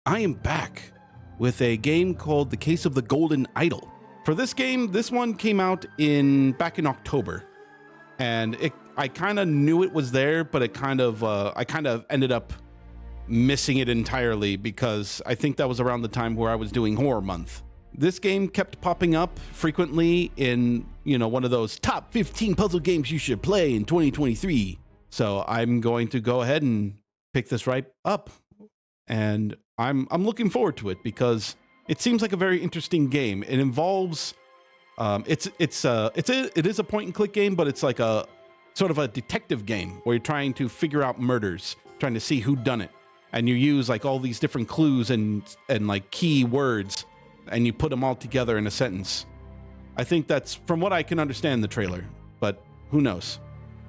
I am back with a game called The Case of the Golden Idol. For this game, this one came out back in October, and I kind of knew it was there, but I kind of ended up missing it entirely because I think that was around the time where I was doing Horror Month. This game kept popping up frequently in, one of those top 15 puzzle games you should play in 2023. So I'm going to go ahead and pick this right up, and I'm looking forward to it because it seems like a very interesting game. It involves it is a point and click game, but it's like a sort of a detective game where you're trying to figure out murders, trying to see who done it, and you use like all these different clues and like key words, and you put them all together in a sentence. I think that's from what I can understand in the trailer, but who knows?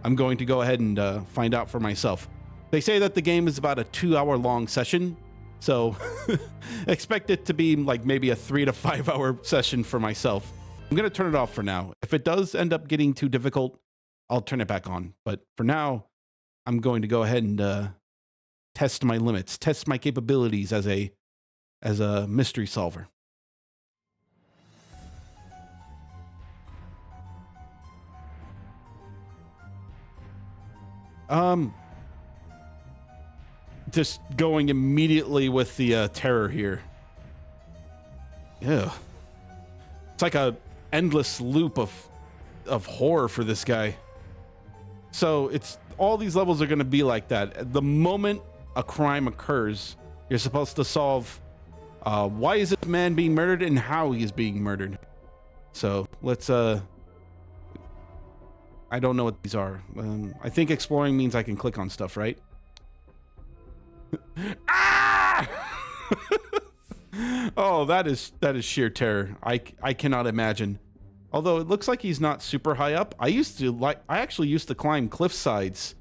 I'm going to go ahead and find out for myself. They say that the game is about a 2-hour long session, so expect it to be like maybe a 3 to 5 hour session for myself. I'm going to turn it off for now. If it does end up getting too difficult, I'll turn it back on. But for now, I'm going to go ahead and test my limits, test my capabilities as a mystery solver. Just going immediately with the terror here. Yeah. It's like a endless loop of horror for this guy. So it's all these levels are going to be like that. The moment a crime occurs, you're supposed to solve why is this man being murdered and how he is being murdered. So let's I don't know what these are. I think exploring means I can click on stuff, right? Ah! Oh, that is sheer terror. I cannot imagine. Although it looks like he's not super high up. I actually used to climb cliff sides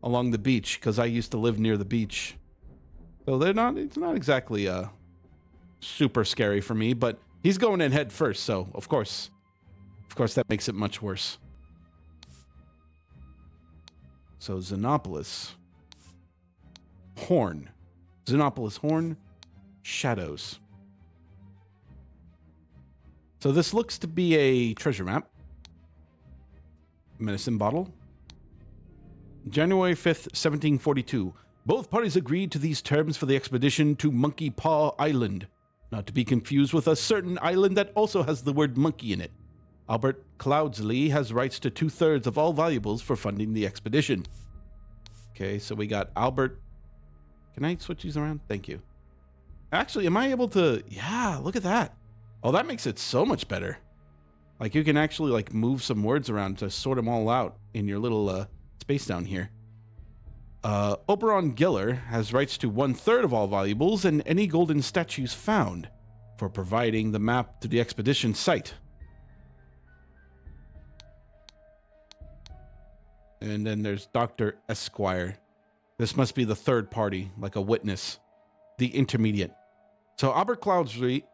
along the beach because I used to live near the beach. So it's not exactly super scary for me, but he's going in head first, so of course that makes it much worse. So Xenopolis. Horn. Xenopolis Horn. Shadows. So this looks to be a treasure map. Medicine bottle. January 5th, 1742. Both parties agreed to these terms for the expedition to Monkey Paw Island, not to be confused with a certain island that also has the word monkey in it. Albert Cloudsley has rights to 2/3 of all valuables for funding the expedition. Okay, so we got Albert. Can I switch these around? Thank you. Actually, am I able to? Yeah, look at that. Oh, that makes it so much better. Like you can actually like move some words around to sort them all out in your little space down here. Oberon Geller has rights to 1/3 of all valuables and any golden statues found for providing the map to the expedition site. And then there's Dr. Esquire. This must be the third party, like a witness. The intermediate. So Albert Cloudsley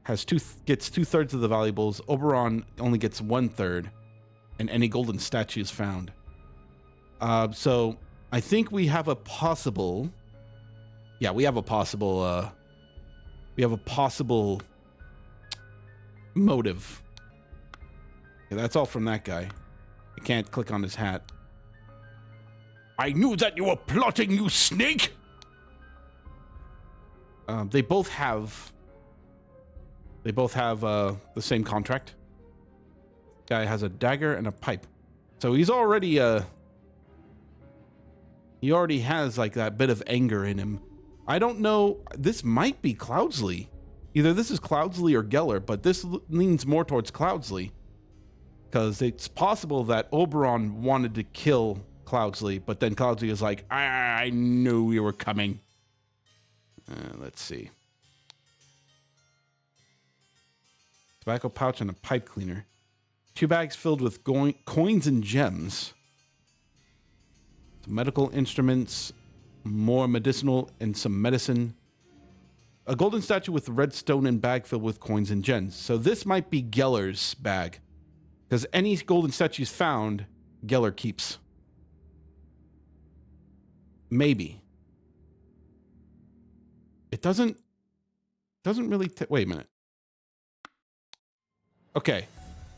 has gets 2/3 of the valuables. Oberon only gets 1/3, and any golden statues found. So I think we have a possible. Yeah, we have a possible. Motive. Yeah, that's all from that guy. I can't click on his hat. I knew that you were plotting, you snake! They both have the same contract. Guy has a dagger and a pipe. So he's already he already has like that bit of anger in him. I don't know, this might be Cloudsley. Either this is Cloudsley or Geller, but this leans more towards Cloudsley. Because it's possible that Oberon wanted to kill Cloudsley, but then Cloudsley is like, I knew you were coming. Let's see. Tobacco pouch and a pipe cleaner. 2 bags filled with coins and gems. Some medical instruments, more medicinal, and some medicine. A golden statue with red stone and bag filled with coins and gems. So this might be Geller's bag. Because any golden statues found, Geller keeps. Maybe. It doesn't really, wait a minute. Okay,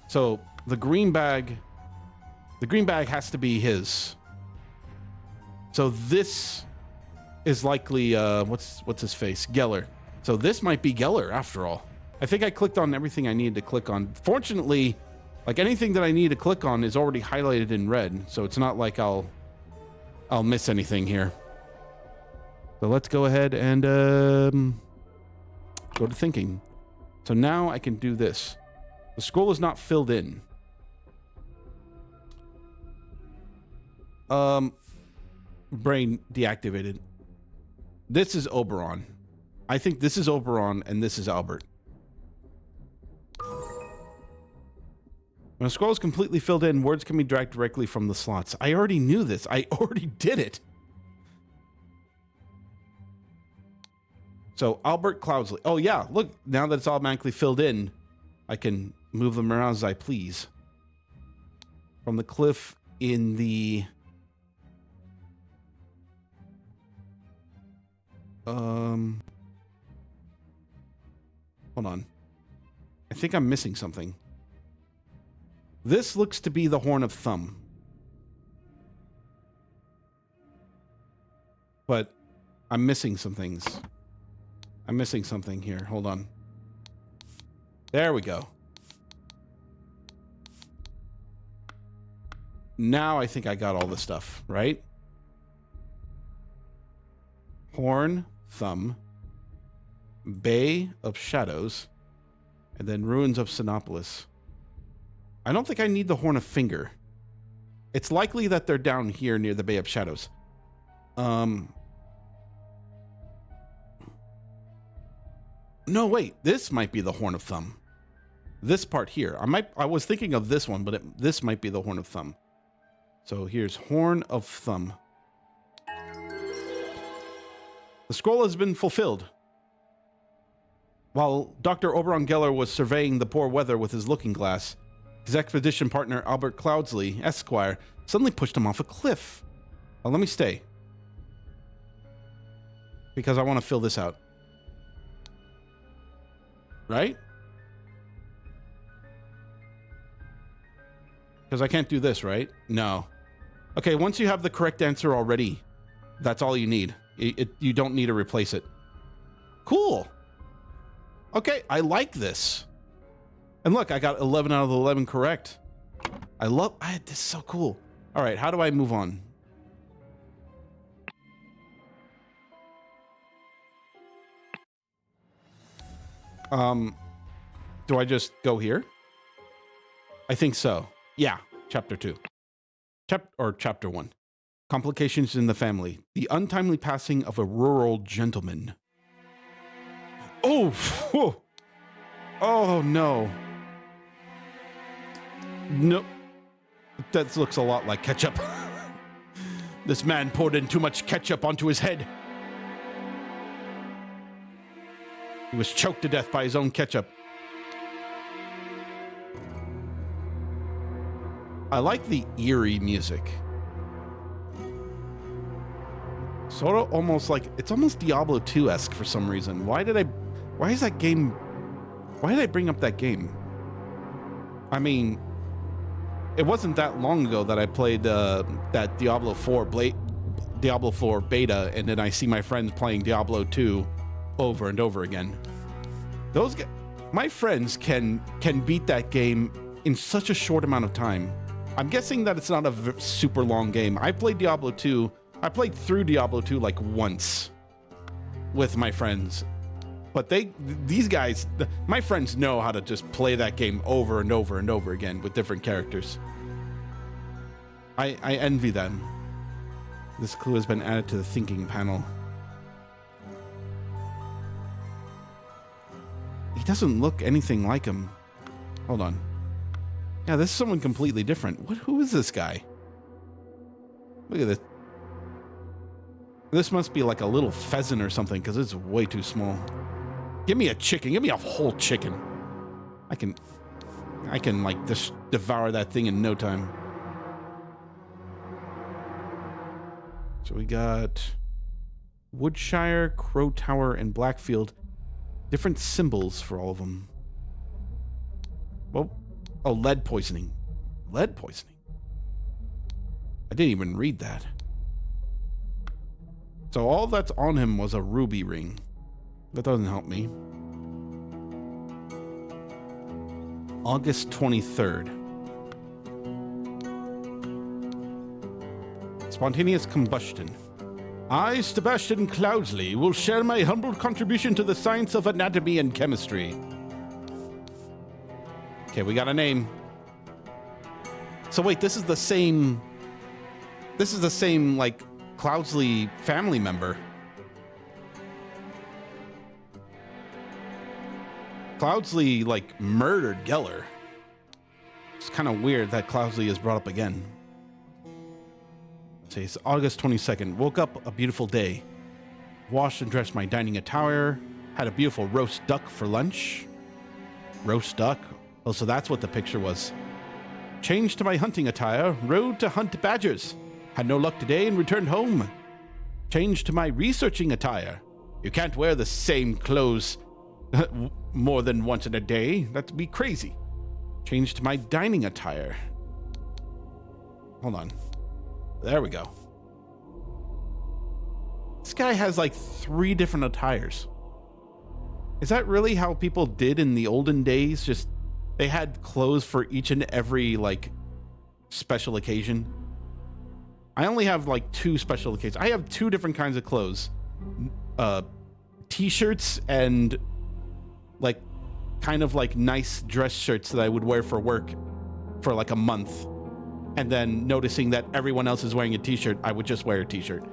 so the green bag has to be his. So this is likely, what's his face? Geller. So this might be Geller after all. I think I clicked on everything I needed to click on. Fortunately, like anything that I need to click on is already highlighted in red. So it's not like I'll miss anything here. So let's go ahead and go to thinking. So now I can do this. The scroll is not filled in. Brain deactivated. This is Oberon. I think this is Oberon and this is Albert. When a scroll is completely filled in, words can be dragged directly from the slots. I already knew this. I already did it. So Albert Cloudsley. Oh yeah, look, now that it's automatically filled in, I can move them around as I please. From the cliff in the... Hold on. I think I'm missing something. This looks to be the Horn of Thumb. But I'm missing some things. I'm missing something here. Hold on. There we go. Now I think I got all the stuff, right? Horn, Thumb, Bay of Shadows, and then Ruins of Sinopolis. I don't think I need the Horn of Finger. It's likely that they're down here near the Bay of Shadows. No, wait. This might be the Horn of Thumb. This part here. I was thinking of this one, but this might be the Horn of Thumb. So here's Horn of Thumb. The scroll has been fulfilled. While Dr. Oberon Geller was surveying the poor weather with his looking glass, his expedition partner, Albert Cloudsley, Esquire, suddenly pushed him off a cliff. Oh, let me stay. Because I want to fill this out. Right? Because I can't do this, right? No. Okay, once you have the correct answer already, that's all you need. You don't need to replace it. Cool. Okay, I like this. And look, I got 11 out of the 11 correct. This is so cool. All right, how do I move on? Do I just go here? I think so. Yeah, chapter 2. Chapter 1. Complications in the family. The untimely passing of a rural gentleman. Oh, whew. Oh no. No. That looks a lot like ketchup. This man poured in too much ketchup onto his head. He was choked to death by his own ketchup. I like the eerie music. Sort of almost like, it's almost Diablo 2-esque for some reason. Why did I bring up that game? I mean, it wasn't that long ago that I played that Diablo 4 beta, and then I see my friends playing Diablo 2 over and over again. My friends can beat that game in such a short amount of time. I'm guessing that it's not a super long game. I played Diablo 2. I played through Diablo 2 like once with my friends. But these guys, my friends know how to just play that game over and over and over again with different characters. I envy them. This clue has been added to the thinking panel. He doesn't look anything like him. Hold on. Yeah, this is someone completely different. Who is this guy? Look at this. This must be like a little pheasant or something, because it's way too small. Give me a chicken. Give me a whole chicken. I can like just devour that thing in no time. So we got Woodshire, Crow Tower, and Blackfield. Different symbols for all of them. Well, oh, lead poisoning. Lead poisoning. I didn't even read that. So all that's on him was a ruby ring. That doesn't help me. August 23rd. Spontaneous combustion. I, Sebastian Cloudsley, will share my humble contribution to the science of anatomy and chemistry. Okay, we got a name. So wait, this is the same, like, Cloudsley family member. Cloudsley, like, murdered Geller. It's kind of weird that Cloudsley is brought up again. Say it's August 22nd. Woke up a beautiful day. Washed and dressed my dining attire. Had a beautiful roast duck for lunch. Roast duck? Oh, so that's what the picture was. Changed to my hunting attire. Rode to hunt badgers. Had no luck today and returned home. Changed to my researching attire. You can't wear the same clothes more than once in a day. That'd be crazy. Changed to my dining attire. Hold on. There we go. This guy has like 3 different attires. Is that really how people did in the olden days? Just they had clothes for each and every like special occasion. I only have like 2 special occasions. I have 2 different kinds of clothes. T-shirts and like kind of like nice dress shirts that I would wear for work for like a month. And then noticing that everyone else is wearing a t-shirt, I would just wear a t-shirt.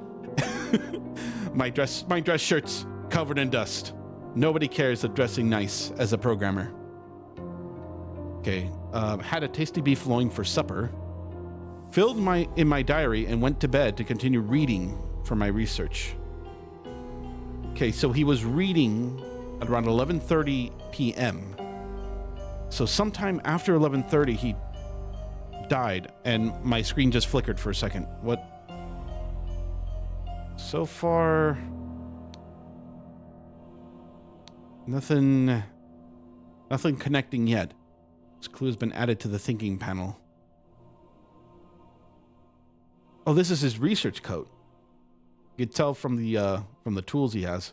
my dress shirt's covered in dust. Nobody cares of dressing nice as a programmer. Okay, had a tasty beef loin for supper. Filled in my diary and went to bed to continue reading for my research. Okay, so he was reading at around 11:30 p.m. So sometime after 11:30, he died, and my screen just flickered for a second. What? So far, nothing connecting yet. This clue has been added to the thinking panel. Oh, this is his research coat. You could tell from the tools he has.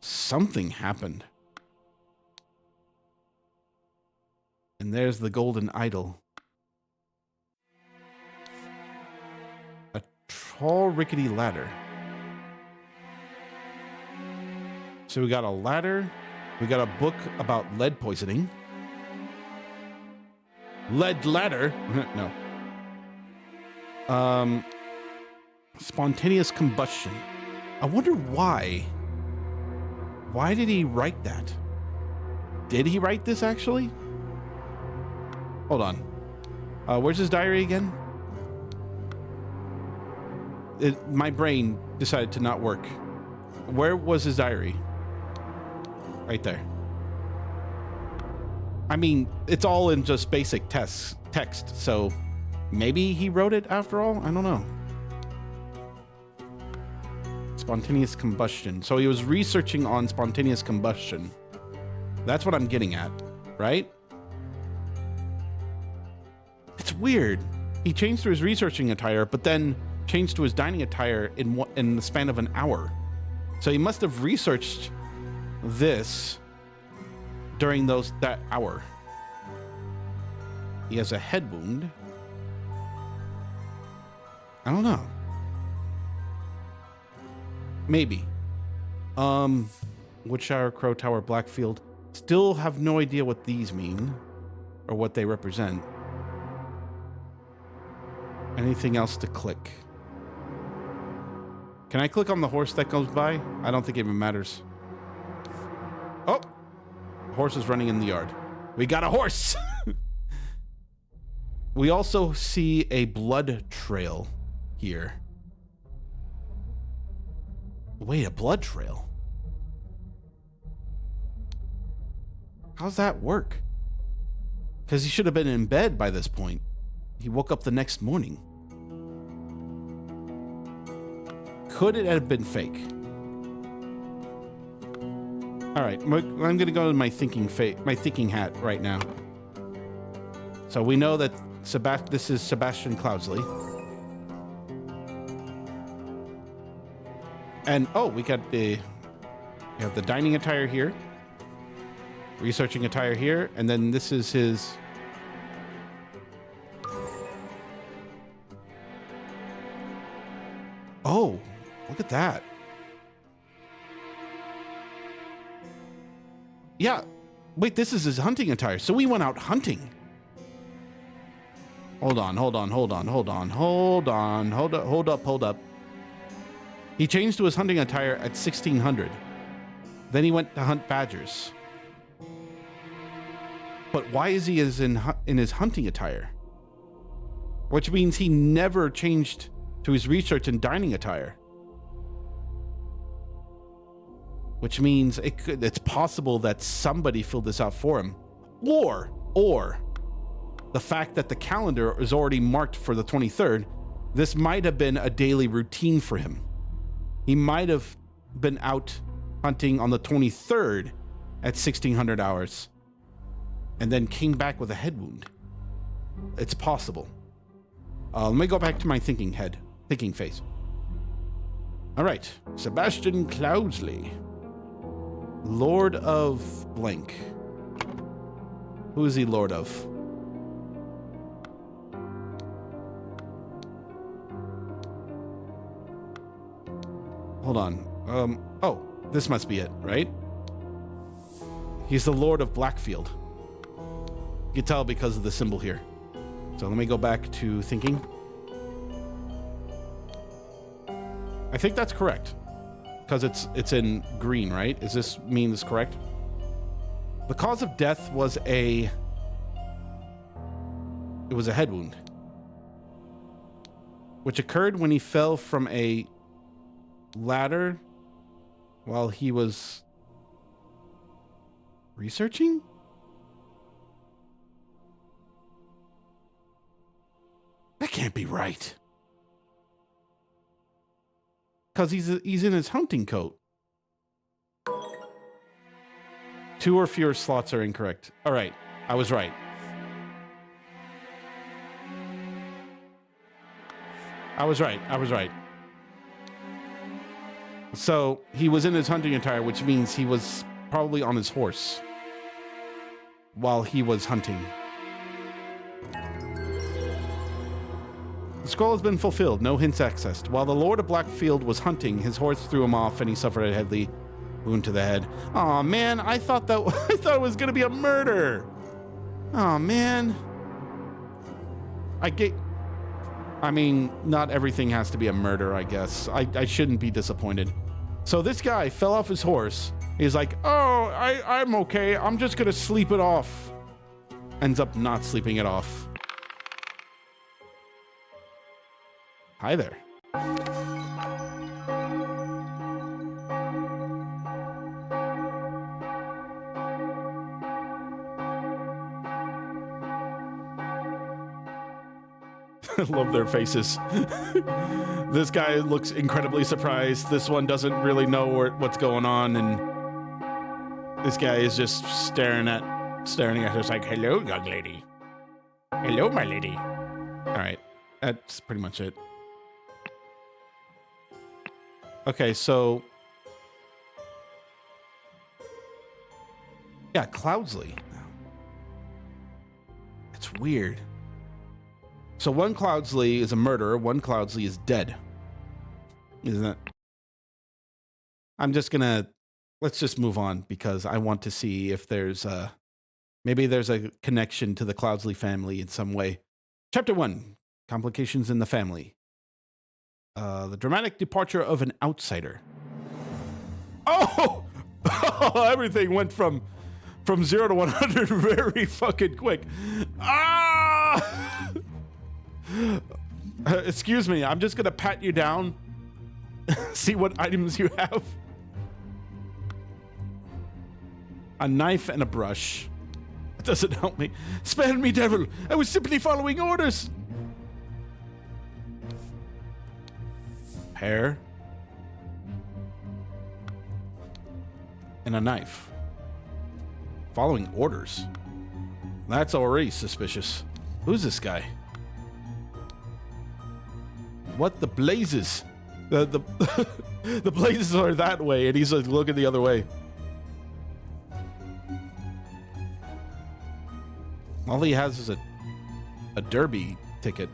Something happened. And there's the golden idol. A tall, rickety ladder. So we got a ladder. We got a book about lead poisoning. Lead ladder? No. Spontaneous combustion. I wonder why. Why did he write that? Did he write this actually? Hold on. Where's his diary again? My brain decided to not work. Where was his diary? Right there. I mean, it's all in just basic text, so maybe he wrote it after all? I don't know. Spontaneous combustion. So he was researching on spontaneous combustion. That's what I'm getting at, right? It's weird. He changed to his researching attire, but then changed to his dining attire in the span of an hour. So he must have researched this during that hour. He has a head wound. I don't know. Maybe. Woodshire, Crow Tower, Blackfield. Still have no idea what these mean or what they represent. Anything else to click? Can I click on the horse that goes by? I don't think it even matters. Oh! The horse is running in the yard. We got a horse! We also see a blood trail here. Wait, a blood trail? How's that work? Because he should have been in bed by this point. He woke up the next morning. Could it have been fake? All right, I'm going to go to my thinking hat right now. So we know that this is Sebastian Cloudsley. And oh, we have the dining attire here. Researching attire here, and then this is his. Oh, look at that. Yeah. Wait, this is his hunting attire. So we went out hunting. Hold up. He changed to his hunting attire at 1600. Then he went to hunt badgers. But why is he in his hunting attire? Which means he never changed to his research and dining attire. Which means it's possible that somebody filled this out for him. Or the fact that the calendar is already marked for the 23rd, this might have been a daily routine for him. He might have been out hunting on the 23rd at 1600 hours and then came back with a head wound. It's possible. Let me go back to my thinking face. All right, Sebastian Cloudsley, Lord of blank. Who is he Lord of? Hold on. Oh, this must be it, right? He's the Lord of Blackfield. You can tell because of the symbol here. So let me go back to thinking. I think that's correct. Because it's in green, right? Does this mean this correct? The cause of death was it was a head wound, which occurred when he fell from a ladder while he was researching? That can't be right. Because he's in his hunting coat. 2 or fewer slots are incorrect. All right, I was right. I was right. So he was in his hunting attire, which means he was probably on his horse while he was hunting. The scroll has been fulfilled, no hints accessed. While the Lord of Blackfield was hunting, his horse threw him off and he suffered a deadly wound to the head. Aw, man, I thought it was gonna be a murder. Aw, man. I mean, not everything has to be a murder, I guess. I shouldn't be disappointed. So this guy fell off his horse. He's like, oh, I'm okay. I'm just gonna sleep it off. Ends up not sleeping it off. Hi there. I love their faces. This guy looks incredibly surprised. This one doesn't really know what's going on, and this guy is just staring at her. It's like, hello, young lady. Hello, my lady. All right, that's pretty much it. Okay, so yeah, Cloudsley. It's weird. So one Cloudsley is a murderer, one Cloudsley is dead. Isn't it? Let's just move on because I want to see if there's maybe there's a connection to the Cloudsley family in some way. Chapter 1, Complications in the Family. The dramatic departure of an outsider. Oh! Everything went from 0 to 100 very fucking quick. Ah! Excuse me, I'm just gonna pat you down. See what items you have. A knife and a brush. It doesn't help me. Spare me, devil. I was simply following orders. Hair. and a knife. Following orders. That's already suspicious. Who's this guy? What the blazes? The the blazes are that way, and he's like looking the other way. All he has is a derby ticket.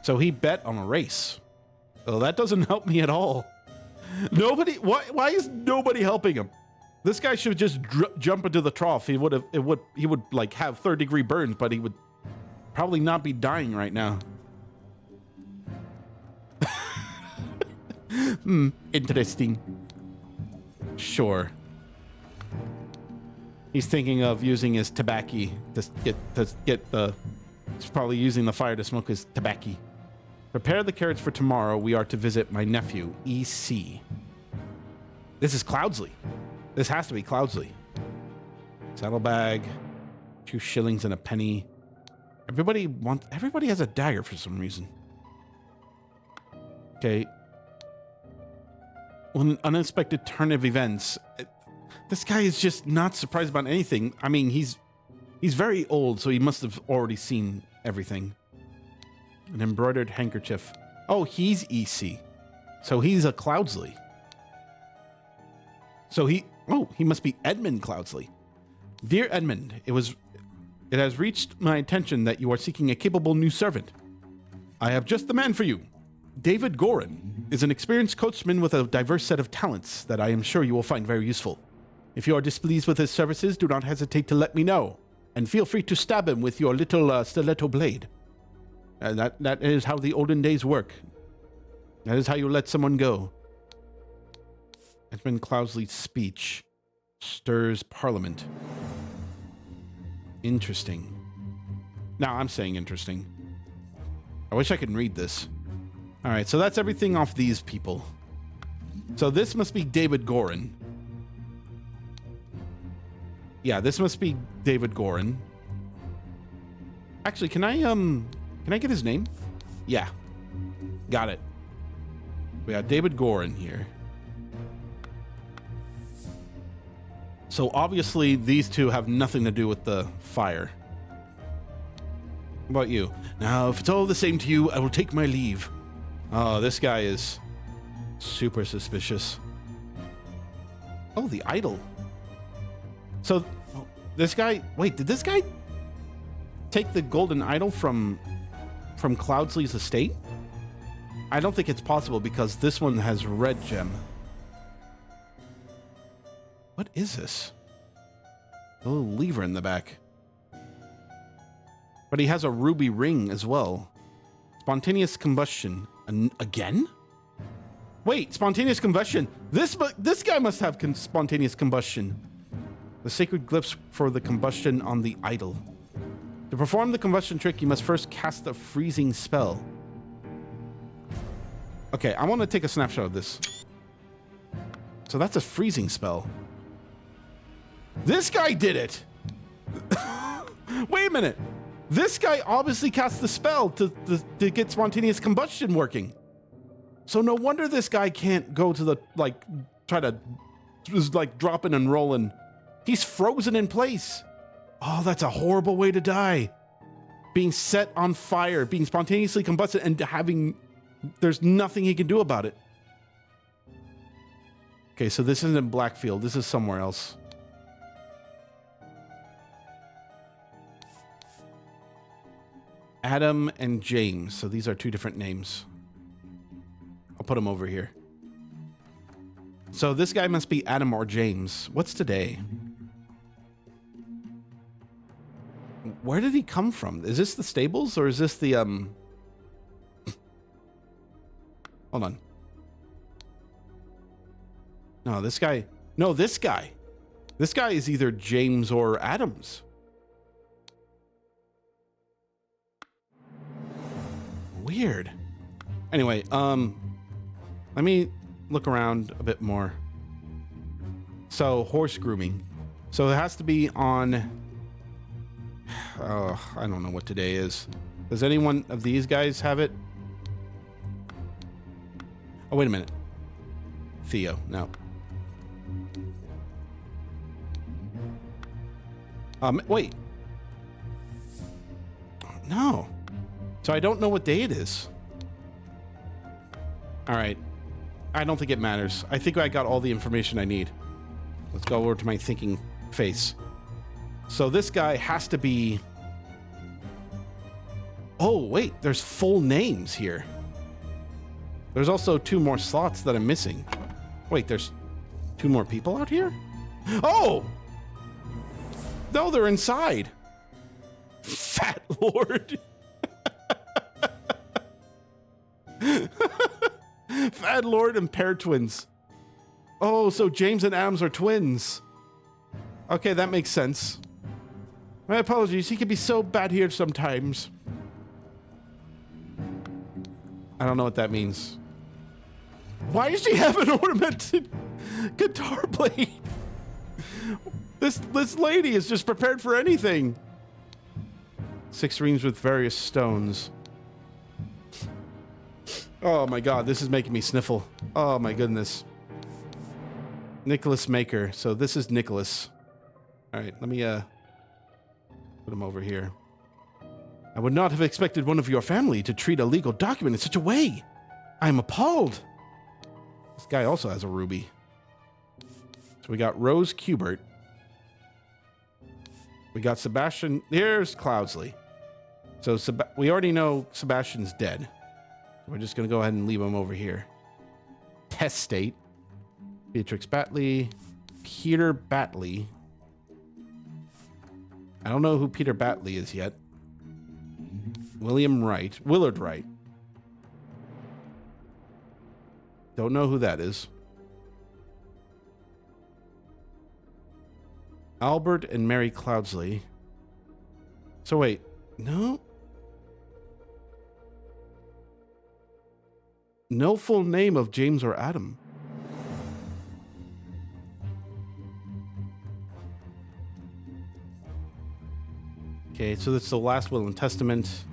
So he bet on a race. Oh, that doesn't help me at all. Nobody. Why is nobody helping him? This guy should just jump into the trough. He would like have third-degree burns, but he would probably not be dying right now. Interesting. Sure. He's thinking of using his tobacco to get the. He's probably using the fire to smoke his tobacco. Prepare the carrots for tomorrow. We are to visit my nephew, EC. This is Cloudsley. This has to be Cloudsley. Saddlebag, 2 shillings and a penny. Everybody has a dagger for some reason. Okay. Well, an unexpected turn of events. This guy is just not surprised about anything. I mean, he's very old, so he must have already seen everything. An embroidered handkerchief. Oh, he's EC. So he's a Cloudsley. So he must be Edmund Cloudsley. Dear Edmund, it has reached my attention that you are seeking a capable new servant. I have just the man for you. David Gorin is an experienced coachman with a diverse set of talents that I am sure you will find very useful. If you are displeased with his services, do not hesitate to let me know, and feel free to stab him with your little stiletto blade. That is how the olden days work. That is how you let someone go. Edmund Cloudsley's speech stirs Parliament. Interesting. Now I'm saying interesting. I wish I could read this. All right, so that's everything off these people. So this must be David Gorin. Yeah, this must be David Gorin. Actually, can I get his name? Yeah. Got it. We got David Gorin here. So obviously these two have nothing to do with the fire. How about you? Now, if it's all the same to you, I will take my leave. Oh, this guy is super suspicious. Oh, the idol. So this guy, wait, did this guy take the golden idol from Cloudsley's estate? I don't think it's possible because this one has red gem. What is this? A little lever in the back. But he has a ruby ring as well. Spontaneous combustion. Again? Wait, spontaneous combustion. This guy must have spontaneous combustion. The sacred glyphs for the combustion on the idol. To perform the combustion trick, you must first cast a freezing spell. Okay, I want to take a snapshot of this. So that's a freezing spell. This guy did it! Wait a minute. This guy obviously cast the spell to get spontaneous combustion working. So no wonder this guy can't go to the, like, try to just, like, dropping and rolling. He's frozen in place. Oh, that's a horrible way to die. Being set on fire, being spontaneously combusted, and there's nothing he can do about it. Okay, so this isn't in Blackfield. This is somewhere else. Adam and James. So these are 2 different names. I'll put them over here. So this guy must be Adam or James. What's today? Where did he come from? Is this the stables or is this the Hold on. No, this guy. No, this guy. This guy is either James or Adams. Weird. Anyway, let me look around a bit more. So, horse grooming. So it has to be on... Oh, I don't know what today is. Does any one of these guys have it? Oh, wait a minute. Theo, no. Wait. No. So I don't know what day it is. All right. I don't think it matters. I think I got all the information I need. Let's go over to my thinking face. So this guy has to be... Oh, wait. There's full names here. There's also 2 more slots that I'm missing. Wait, there's 2 more people out here? Oh! No, they're inside. Fat Lord. Fat Lord and Pair Twins. Oh, so James and Adams are twins. Okay, that makes sense. My apologies. He can be so bad here sometimes. I don't know what that means. Why does she have an ornamented guitar blade? This lady is just prepared for anything. 6 rings with various stones. Oh my god, this is making me sniffle. Oh my goodness. Nicholas Maker. So this is Nicholas. All right, let me put him over here. I would not have expected one of your family to treat a legal document in such a way. I'm appalled. This guy also has a ruby. So we got Rose Kubert. We got Sebastian. Here's Cloudsley. So we already know Sebastian's dead. We're just going to go ahead and leave him over here. Test State. Beatrix Batley. Peter Batley. I don't know who Peter Batley is yet. William Wright. Willard Wright. Don't know who that is. Albert and Mary Cloudsley. So wait, no? No full name of James or Adam. Okay, so that's the last will and testament.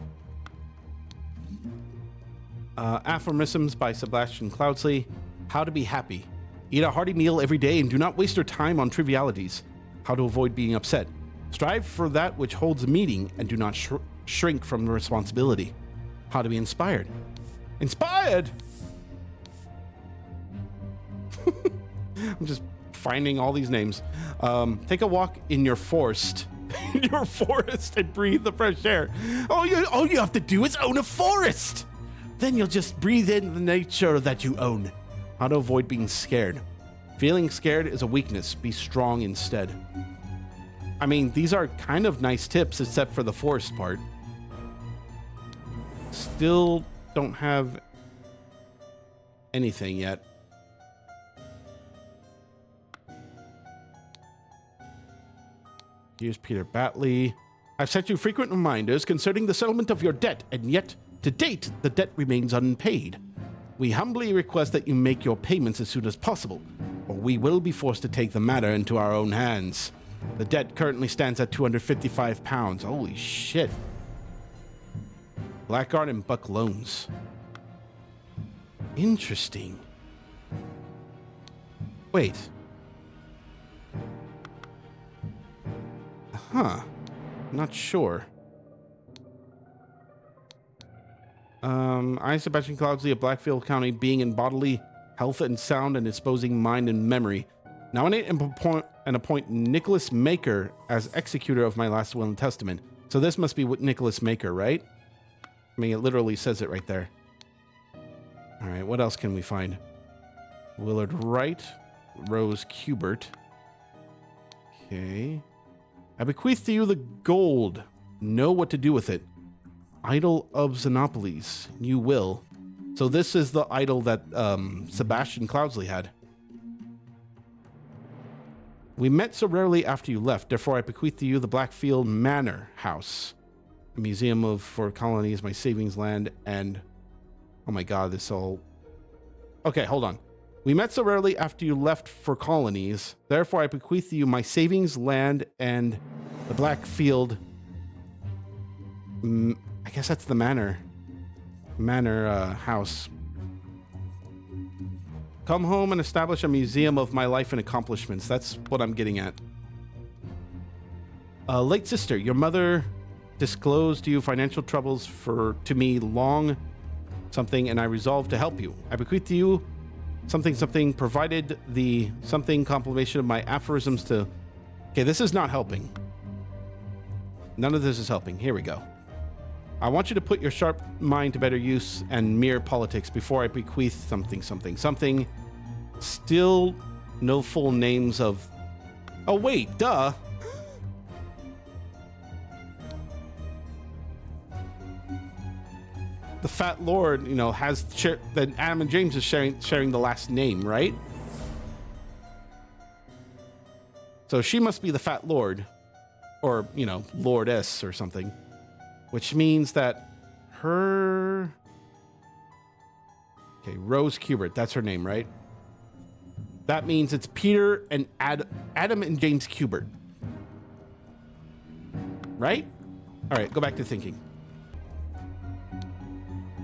Aphorisms by Sebastian Cloudsley. How to be happy. Eat a hearty meal every day and do not waste your time on trivialities. How to avoid being upset. Strive for that which holds meaning and do not shrink from responsibility. How to be inspired. Inspired! I'm just finding all these names. Take a walk in your forest. Your forest and breathe the fresh air. All you have to do is own a forest. Then you'll just breathe in the nature that you own. How to avoid being scared. Feeling scared is a weakness. Be strong instead. I mean, these are kind of nice tips, except for the forest part. Still don't have anything yet. Here's Peter Batley. I've sent you frequent reminders concerning the settlement of your debt, and yet, to date, the debt remains unpaid. We humbly request that you make your payments as soon as possible, or we will be forced to take the matter into our own hands. The debt currently stands at £255. Holy shit. Blackguard and Buck loans. Interesting. Wait. Huh. Not sure. I, Sebastian Cloudsley of Blackfield County, being in bodily health and sound and disposing mind and memory, nominate and appoint Nicholas Maker as executor of my last will and testament. So this must be what Nicholas Maker, right? I mean, it literally says it right there. All right, what else can we find? Willard Wright, Rose Kubert. Okay. I bequeath to you the gold. Know what to do with it. Idol of Xenopolis. You will. So this is the idol that Sebastian Cloudsley had. We met so rarely after you left, therefore I bequeath to you the Blackfield Manor House. A museum for colonies, my savings land, and... Oh my god, this all... Okay, hold on. We met so rarely after you left for colonies, therefore I bequeath to you my savings land and the Blackfield... I guess that's the manor house. Come home and establish a museum of my life and accomplishments. That's what I'm getting at. Late sister, your mother disclosed to you financial troubles to me long something, and I resolved to help you. I bequeath to you something, provided the something compilation of my aphorisms to... Okay, this is not helping. None of this is helping. Here we go. I want you to put your sharp mind to better use and mere politics before I bequeath something. Still no full names of... Oh, wait, duh. The Fat Lord, you know, has then Adam and James is sharing the last name, right? So she must be the Fat Lord, or, you know, Lordess or something, which means that her... Okay, Rose Kubert, that's her name, right? That means it's Peter and Adam and James Kubert. Right? All right, go back to thinking.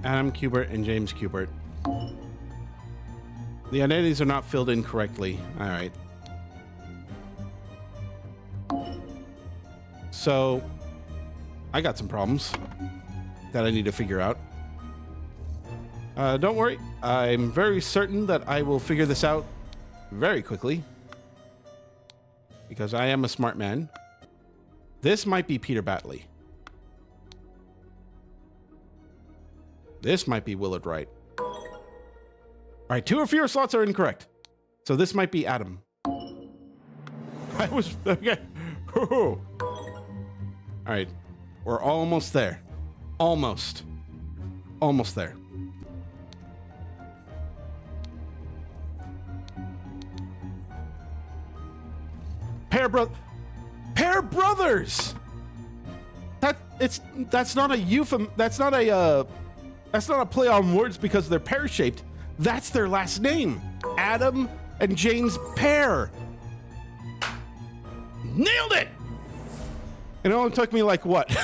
Adam Kubert and James Kubert. The identities are not filled in correctly. All right. So, I got some problems that I need to figure out. Don't worry. I'm very certain that I will figure this out very quickly, because I am a smart man. This might be Peter Batley. This might be Willard Wright. All right, 2 or fewer slots are incorrect. So this might be Adam. I was... Okay. All right. We're almost there. Almost there. Pair brothers! That's not a euphemism. That's not a play on words because they're pear-shaped. That's their last name. Adam and James Pear. Nailed it! It only took me like, what?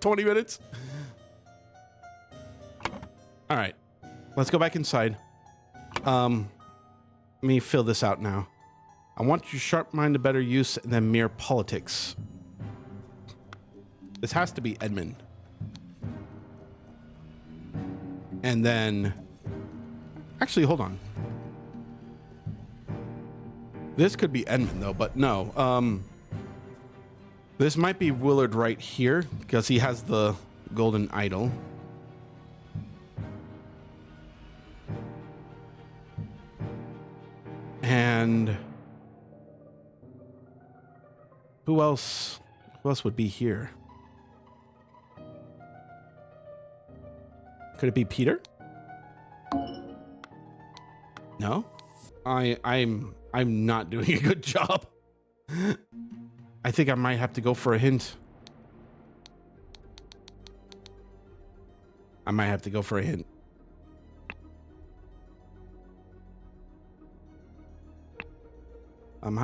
20 minutes? All right. Let's go back inside. Let me fill this out now. I want your sharp mind to better use than mere politics. This has to be Edmund. And then... Actually, hold on. This could be Edmund, though, but no. This might be Willard right here, because he has the golden idol. And... Who else would be here? Could it be Peter? No? I'm not doing a good job. I think I might have to go for a hint. How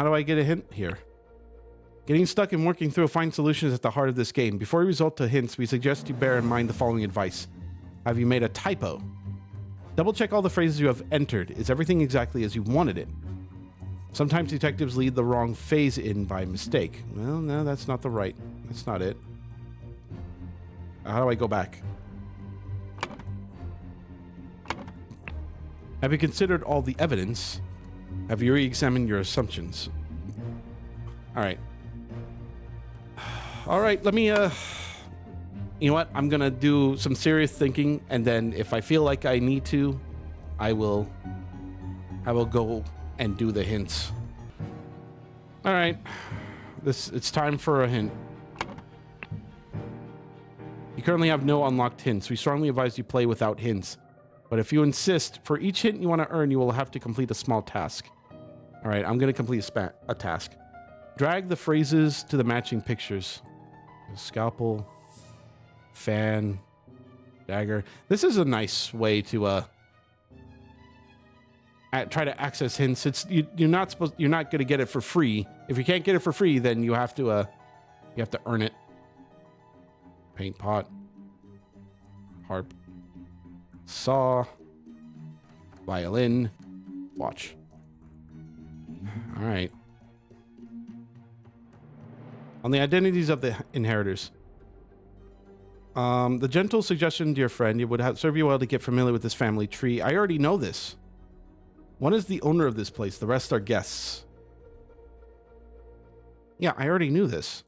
do I get a hint here? Getting stuck and working through a fine solution is at the heart of this game. Before we resort to hints, we suggest you bear in mind the following advice. Have you made a typo? Double check all the phrases you have entered. Is everything exactly as you wanted it? Sometimes detectives lead the wrong phase in by mistake. Well, no, that's not that's not it. How do I go back? Have you considered all the evidence? Have you re-examined your assumptions? All right. All right, let me, you know what? I'm gonna do some serious thinking, and then if I feel like I need to, I will go and do the hints. All right, it's time for a hint. You currently have no unlocked hints. We strongly advise you play without hints. But if you insist, for each hint you want to earn, you will have to complete a small task. All right, I'm gonna complete a task. Drag the phrases to the matching pictures. Scalpel, fan, dagger. This is a nice way to try to access hints. You're not going to get it for free. If you can't get it for free, then you have to earn it. Paint pot, harp, saw, violin, watch. All right. On the identities of the inheritors. The gentle suggestion, dear friend, it would serve you well to get familiar with this family tree. I already know this. One is the owner of this place. The rest are guests. Yeah, I already knew this.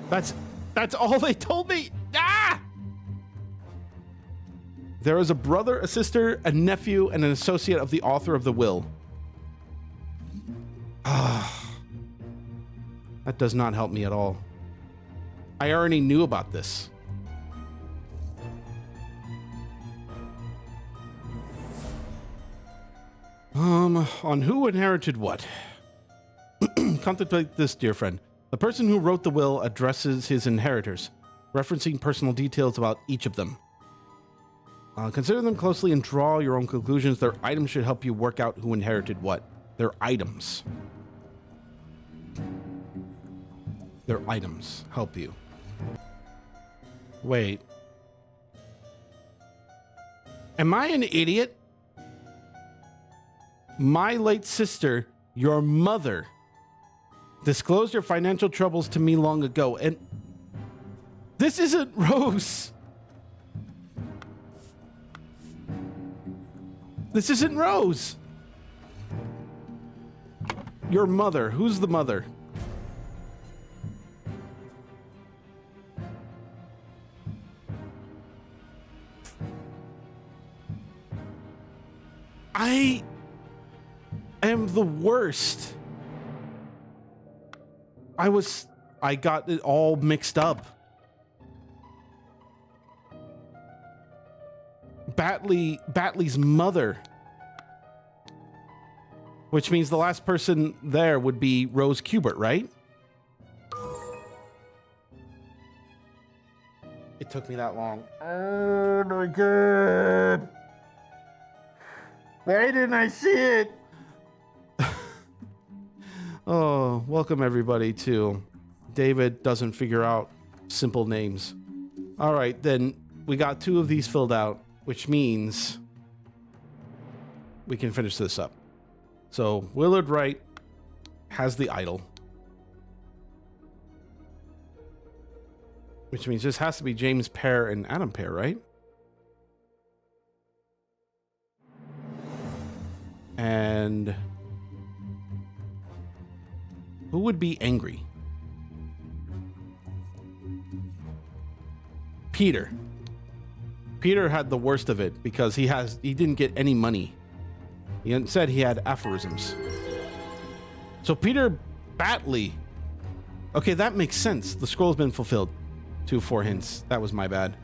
That's all they told me. Ah! There is a brother, a sister, a nephew, and an associate of the author of the will. Ah, that does not help me at all. I already knew about this. On who inherited what? Contemplate this, dear friend. The person who wrote the will addresses his inheritors, referencing personal details about each of them. Consider them closely and draw your own conclusions. Their items should help you work out who inherited what. Their items. Their items help you. Wait. Am I an idiot? My late sister, your mother, disclosed your financial troubles to me long ago, and this isn't Rose. This isn't Rose. Your mother. Who's the mother? I am the worst. I got it all mixed up. Batley's mother. Which means the last person there would be Rose Kubert, right? It took me that long. Oh my god. Why didn't I see it? Oh, welcome everybody to David Doesn't Figure Out Simple Names. All right, then we got 2 of these filled out, which means we can finish this up. So Willard Wright has the idol, which means this has to be James Pear and Adam Pear, right? And who would be angry? Peter. Peter had the worst of it because he didn't get any money. He said he had aphorisms. So Peter Batley. Okay, that makes sense. The scroll's been fulfilled. 2-4 hints. That was my bad.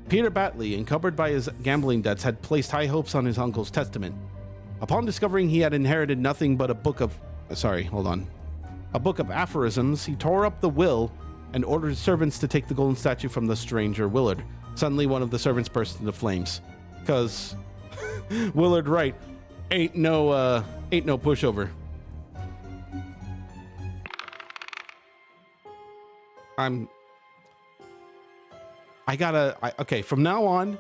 Peter Batley, encumbered by his gambling debts, had placed high hopes on his uncle's testament. Upon discovering he had inherited nothing but a book of aphorisms, he tore up the will and ordered his servants to take the golden statue from the stranger Willard. Suddenly, one of the servants burst into flames, because Willard Wright ain't no pushover. Okay, from now on,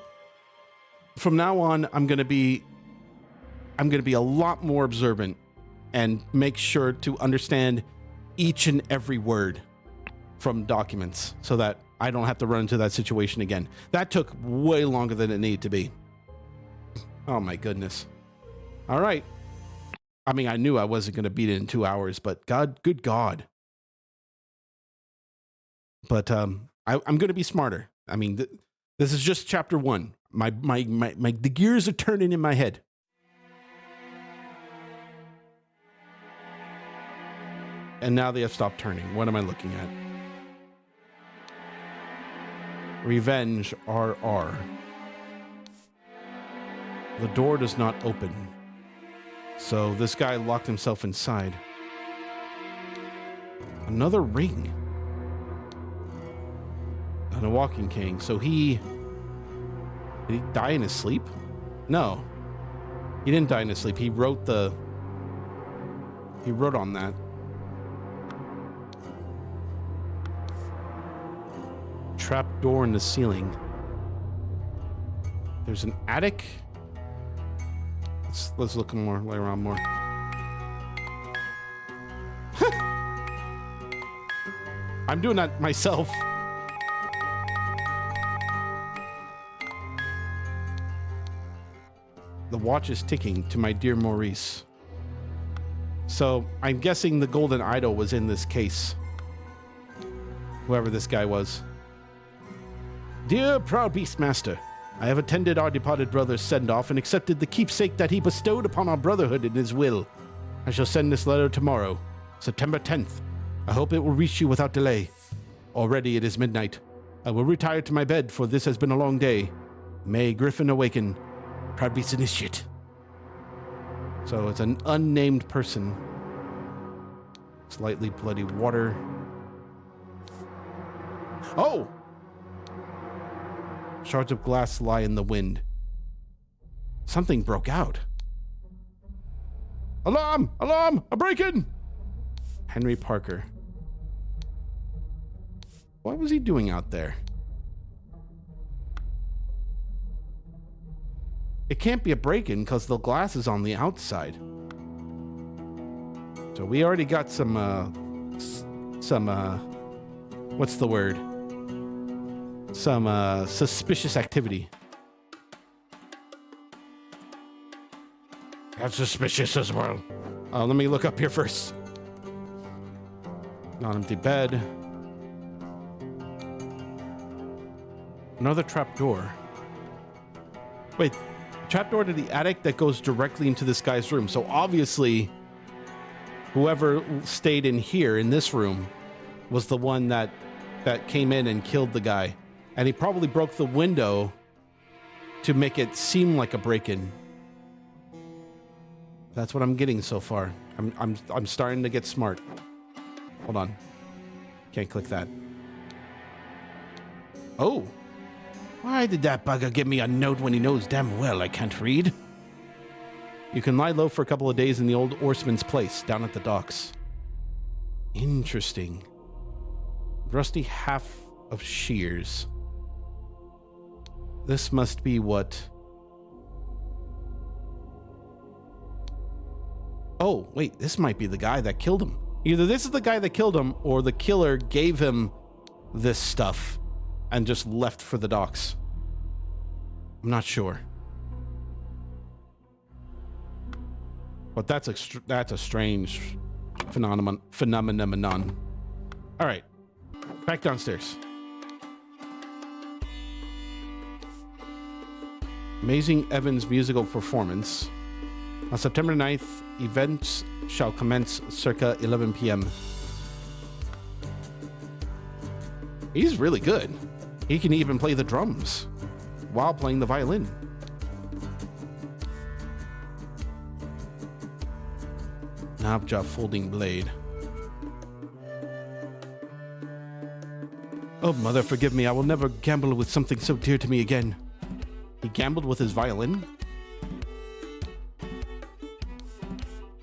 I'm gonna be a lot more observant and make sure to understand each and every word from documents so that I don't have to run into that situation again. That took way longer than it needed to be. Oh my goodness. All right. I mean, I knew I wasn't going to beat it in 2 hours, but good God. But I'm going to be smarter. I mean, this is just chapter 1. The gears are turning in my head. And now they have stopped turning. What am I looking at? Revenge RR. The door does not open. So this guy locked himself inside. Another ring. And a walking cane. So did he die in his sleep? No. He didn't die in his sleep. He wrote on that. Trap door in the ceiling. There's an attic. Let's look around more. I'm doing that myself. The watch is ticking to my dear Maurice. So I'm guessing the golden idol was in this case. Whoever this guy was. Dear proud Beastmaster, I have attended our departed brother's send-off and accepted the keepsake that he bestowed upon our brotherhood in his will. I shall send this letter tomorrow, September 10th. I hope it will reach you without delay. Already it is midnight. I will retire to my bed, for this has been a long day. May Griffin awaken. Proud Beast Initiate. So it's an unnamed person. Slightly bloody water. Oh! Shards of glass lie in the wind. Something broke out. Alarm! Alarm! A break-in! Henry Parker. What was he doing out there? It can't be a break-in because the glass is on the outside. So we already got some what's the word? Some suspicious activity. That's suspicious as well. Let me look up here first. Non-empty bed. Another trapdoor. Wait, trapdoor to the attic that goes directly into this guy's room. So obviously, whoever stayed in here in this room was the one that came in and killed the guy. And he probably broke the window to make it seem like a break-in. That's what I'm getting so far. I'm starting to get smart. Hold on. Can't click that. Oh. Why did that bugger give me a note when he knows damn well I can't read? You can lie low for a couple of days in the old Oarsman's place down at the docks. Interesting. Rusty half of shears. This must be what... Oh, wait, this might be the guy that killed him. Either this is the guy that killed him, or the killer gave him this stuff and just left for the docks. I'm not sure. But that's a strange phenomenon. All right, back downstairs. Amazing Evans musical performance. On September 9th, events shall commence circa 11 p.m. He's really good. He can even play the drums while playing the violin. Knobjaw folding blade. Oh, mother, forgive me. I will never gamble with something so dear to me again. He gambled with his violin?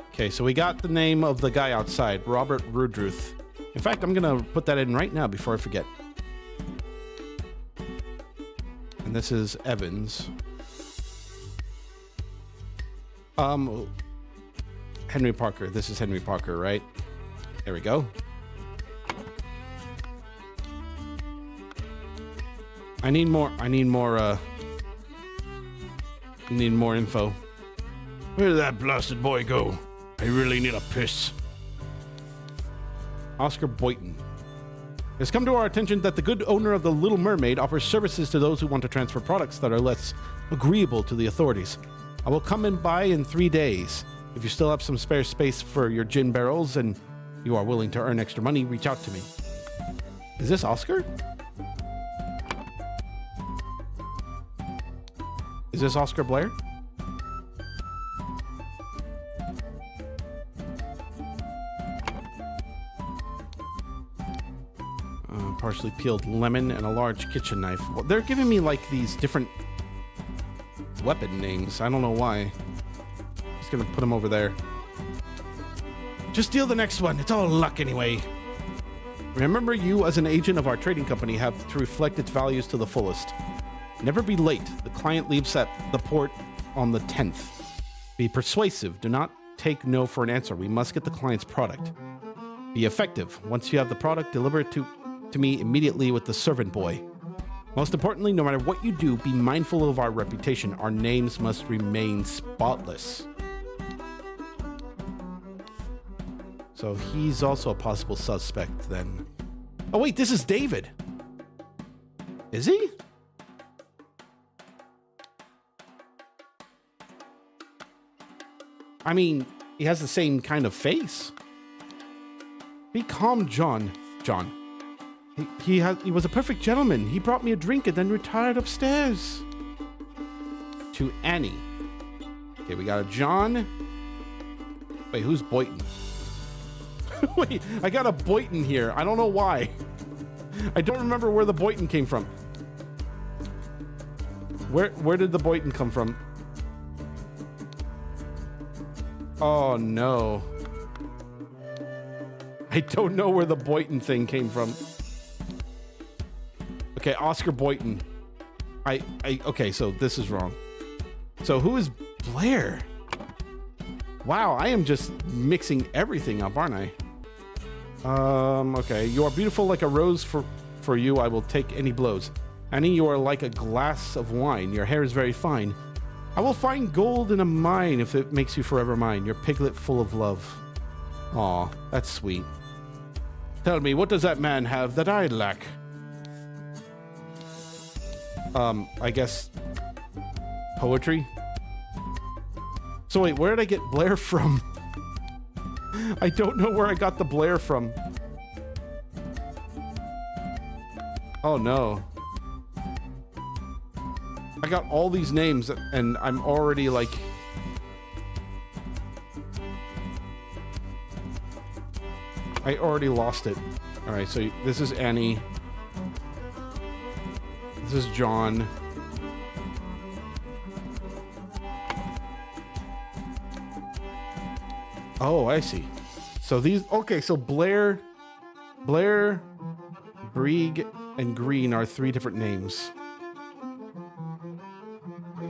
Okay, so we got the name of the guy outside, Robert Rudruth. In fact, I'm gonna put that in right now before I forget. And this is Evans. Henry Parker. This is Henry Parker, right? There we go. I need more info. Where did that blasted boy go? I really need a piss. Oscar Boynton. It's come to our attention that the good owner of the Little Mermaid offers services to those who want to transfer products that are less agreeable to the authorities. I will come and buy in 3 days. If you still have some spare space for your gin barrels and you are willing to earn extra money, reach out to me. Is this Oscar? Is this Oscar Blair? Partially peeled lemon and a large kitchen knife. Well, they're giving me like these different weapon names. I don't know why. Just gonna put them over there. Just deal the next one. It's all luck anyway. Remember, you as an agent of our trading company have to reflect its values to the fullest. Never be late. The client leaves at the port on the 10th. Be persuasive. Do not take no for an answer. We must get the client's product. Be effective. Once you have the product, deliver it to to me immediately with the servant boy. Most importantly, no matter what you do, be mindful of our reputation. Our names must remain spotless. So he's also a possible suspect then. Oh wait, this is David. Is he? I mean, he has the same kind of face. Be calm, John. John. He was a perfect gentleman. He brought me a drink and then retired upstairs. To Annie. Okay, we got a John. Wait, who's Boyton? Wait, I got a Boyton here. I don't know why. I don't remember where the Boyton came from. Where did the Boyton come from? Oh no. I don't know where the Boyton thing came from. Okay, Oscar Boyton. Okay, so this is wrong. So who is Blair? Wow, I am just mixing everything up, aren't I? Okay. You are beautiful like a rose. For you, I will take any blows. Annie, you are like a glass of wine. Your hair is very fine. I will find gold in a mine if it makes you forever mine. Your piglet full of love. Aw, that's sweet. Tell me, what does that man have that I lack? I guess poetry? So wait, where did I get Blair from? I don't know where I got the Blair from. Oh no. I got all these names and I'm already like... I already lost it. Alright, so this is Annie. This is John. Oh, I see. So these... Okay, so Blair, Brieg, and Green are 3 different names.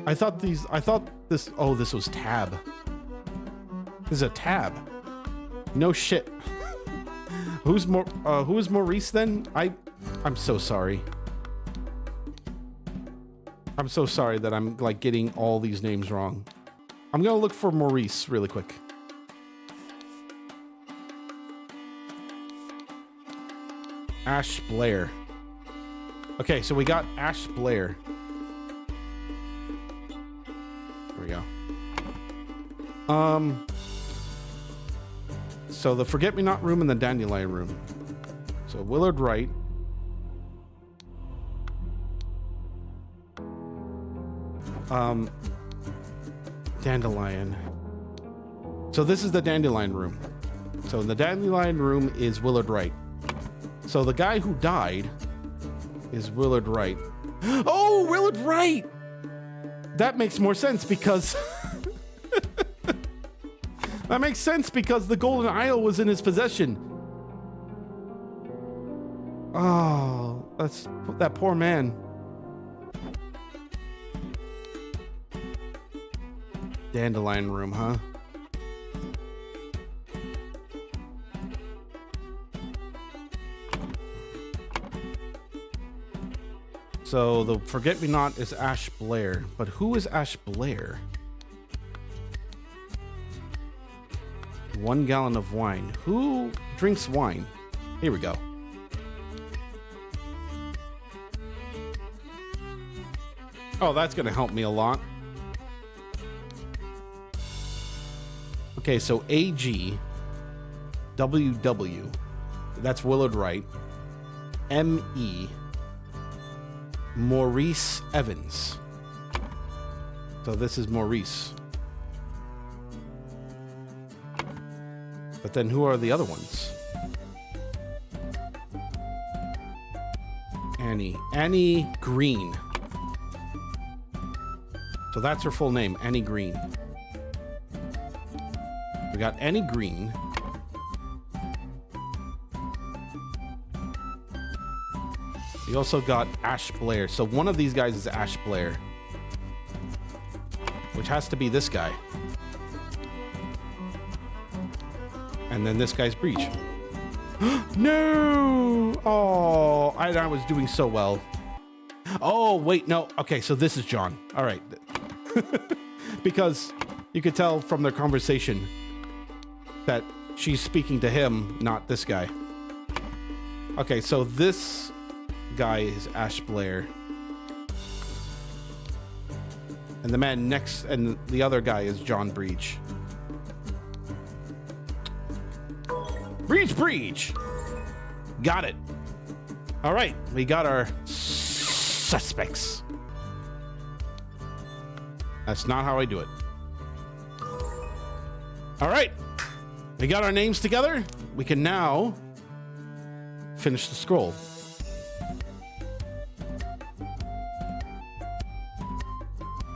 I thought this... Oh, this was Tab. This is a Tab. No shit. Who is Maurice then? I'm so sorry. I'm so sorry that I'm like getting all these names wrong. I'm gonna look for Maurice really quick. Ash Blair. Okay, so we got Ash Blair. There we go. So the Forget-Me-Not room and the Dandelion room. So Willard Wright. Dandelion. So this is the Dandelion room. So in the Dandelion room is Willard Wright. So the guy who died is Willard Wright. Oh, Willard Wright! That makes more sense because... That makes sense because the golden idol was in his possession. Oh, that's that poor man. Dandelion room, huh? So the Forget-Me-Not is Ash Blair, but who is Ash Blair? 1 gallon of wine. Who drinks wine? Here we go. Oh, that's gonna help me a lot. Okay, so AG, WW, that's Willard Wright, ME, Maurice Evans. So this is Maurice. But then who are the other ones? Annie Green. So that's her full name, Annie Green. We got Annie Green. We also got Ash Blair. So one of these guys is Ash Blair, which has to be this guy. And then this guy's Breach. No! Oh, I was doing so well. Oh, wait, no. Okay, so this is John. All right. Because you could tell from their conversation that she's speaking to him, not this guy. Okay, so this guy is Ash Blair. And the man next, and the other guy is John Breach. Breach! Got it. All right, we got our suspects. That's not how I do it. All right, we got our names together. We can now finish the scroll.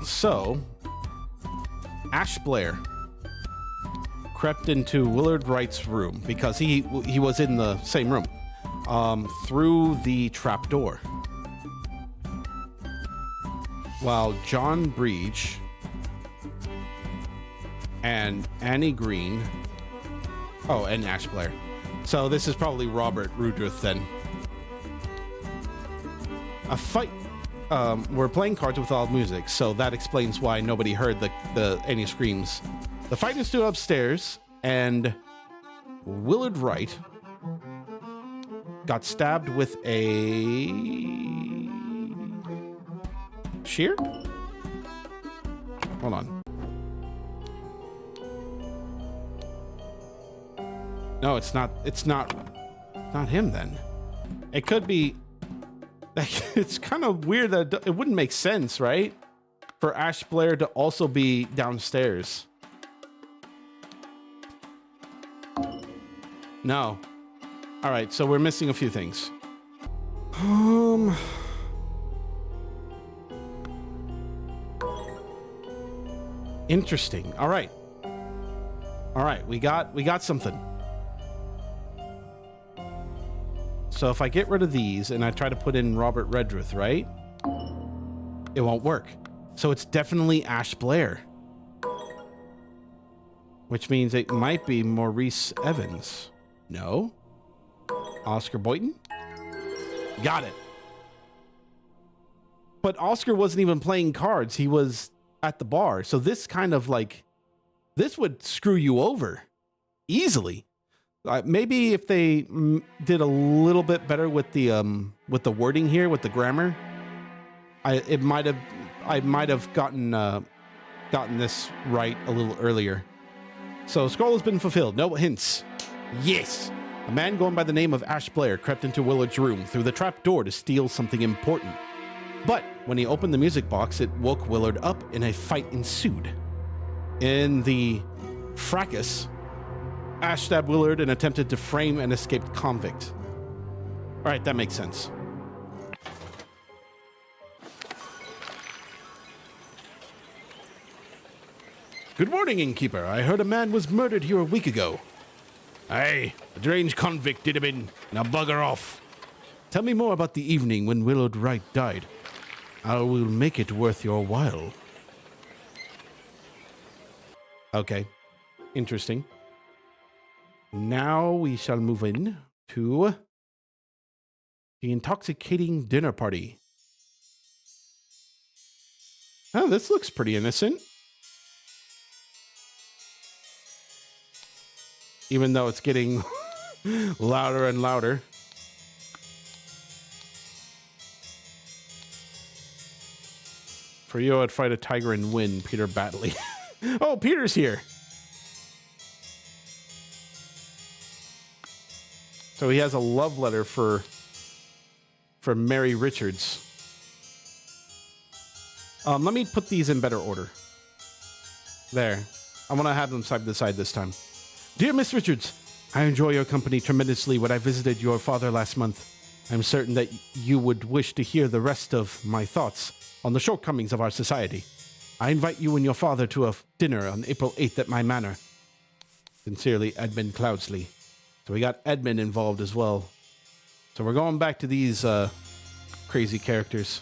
So, Ash Blair crept into Willard Wright's room because he was in the same room through the trapdoor, while John Breach and Annie Green, and Ash Blair. So this is probably Robert Rudruth then. A fight. We're playing cards with loud music, so that explains why nobody heard any screams. The fight ensued upstairs, and Willard Wright got stabbed with a shear? Hold on. No, it's not him then. It could be. It's kind of weird that it wouldn't make sense, right? For Ash Blair to also be downstairs. No. All right, so we're missing a few things. Interesting. All right. We got something. So if I get rid of these and I try to put in Robert Redruth, right? It won't work. So it's definitely Ash Blair. Which means it might be Maurice Evans. No? Oscar Boynton? Got it. But Oscar wasn't even playing cards. He was at the bar. So this kind of like, this would screw you over easily. Maybe if they did a little bit better with the wording here, with the grammar, I might have gotten this right a little earlier. So scroll has been fulfilled. No hints. Yes. A man going by the name of Ash Blair crept into Willard's room through the trap door to steal something important. But when he opened the music box, it woke Willard up and a fight ensued. In the fracas, Ash stabbed Willard and attempted to frame an escaped convict. All right, that makes sense. Good morning, innkeeper. I heard a man was murdered here a week ago. Aye, a deranged convict did him in. Now bugger off. Tell me more about the evening when Willard Wright died. I will make it worth your while. Okay, interesting. Now we shall move in to the intoxicating dinner party. Oh, this looks pretty innocent. Even though it's getting louder and louder. For you, I'd fight a tiger and win, Peter Batley. Oh, Peter's here. So he has a love letter for Mary Richards. Let me put these in better order. There. I want to have them side by side this time. Dear Miss Richards, I enjoy your company tremendously when I visited your father last month. I'm certain that you would wish to hear the rest of my thoughts on the shortcomings of our society. I invite you and your father to a dinner on April 8th at my manor. Sincerely, Edmund Cloudsley. So we got Edmund involved as well. So we're going back to these crazy characters.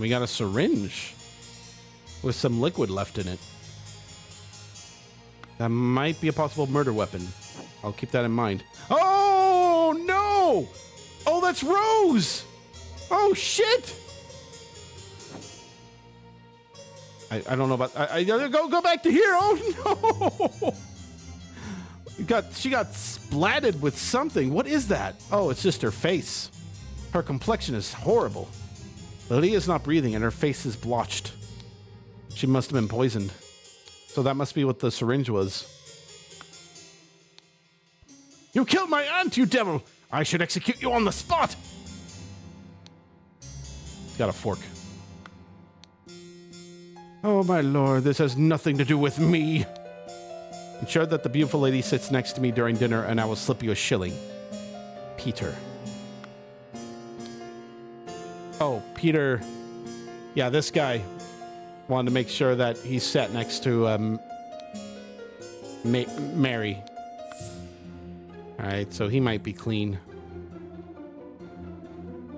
We got a syringe with some liquid left in it. That might be a possible murder weapon. I'll keep that in mind. Oh, no! Oh, that's Rose! Oh, shit! I don't know about... Go back to here! Oh, no! She got splatted with something. What is that? Oh, it's just her face. Her complexion is horrible. Leah's not breathing and her face is blotched. She must have been poisoned. So that must be what the syringe was. You killed my aunt, you devil! I should execute you on the spot! Got a fork. Oh, my lord, this has nothing to do with me. Ensure that the beautiful lady sits next to me during dinner and I will slip you a shilling. Peter. Oh, Peter. Yeah, this guy wanted to make sure that he sat next to Mary. All right, so he might be clean.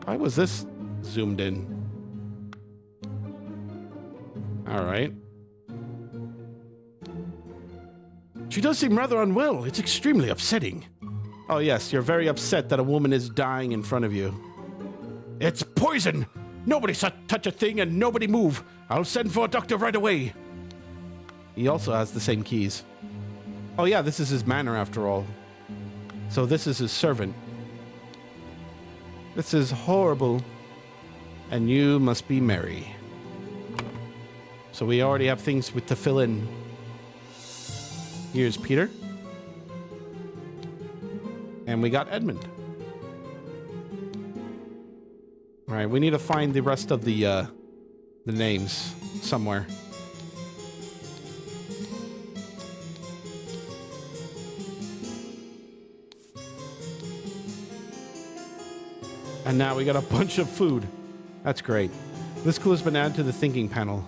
Why was this zoomed in? All right. She does seem rather unwell. It's extremely upsetting. Oh, yes, you're very upset that a woman is dying in front of you. It's poison! Nobody touch a thing and nobody move. I'll send for a doctor right away. He also has the same keys. Oh, yeah, this is his manor after all. So this is his servant. This is horrible. And you must be Mary. So we already have things to fill in. Here's Peter. And we got Edmund. All right, we need to find the rest of the names somewhere. And now we got a bunch of food. That's great. This clue has been added to the thinking panel.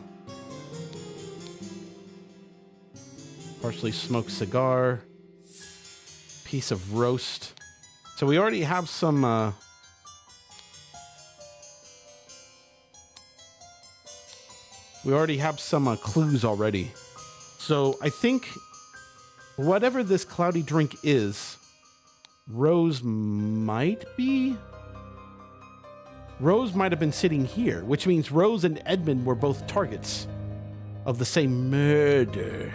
Partially smoked cigar. Piece of roast. So we already have some... we already have some clues already. So I think whatever this cloudy drink is, Rose might be... Rose might have been sitting here, which means Rose and Edmund were both targets of the same murder.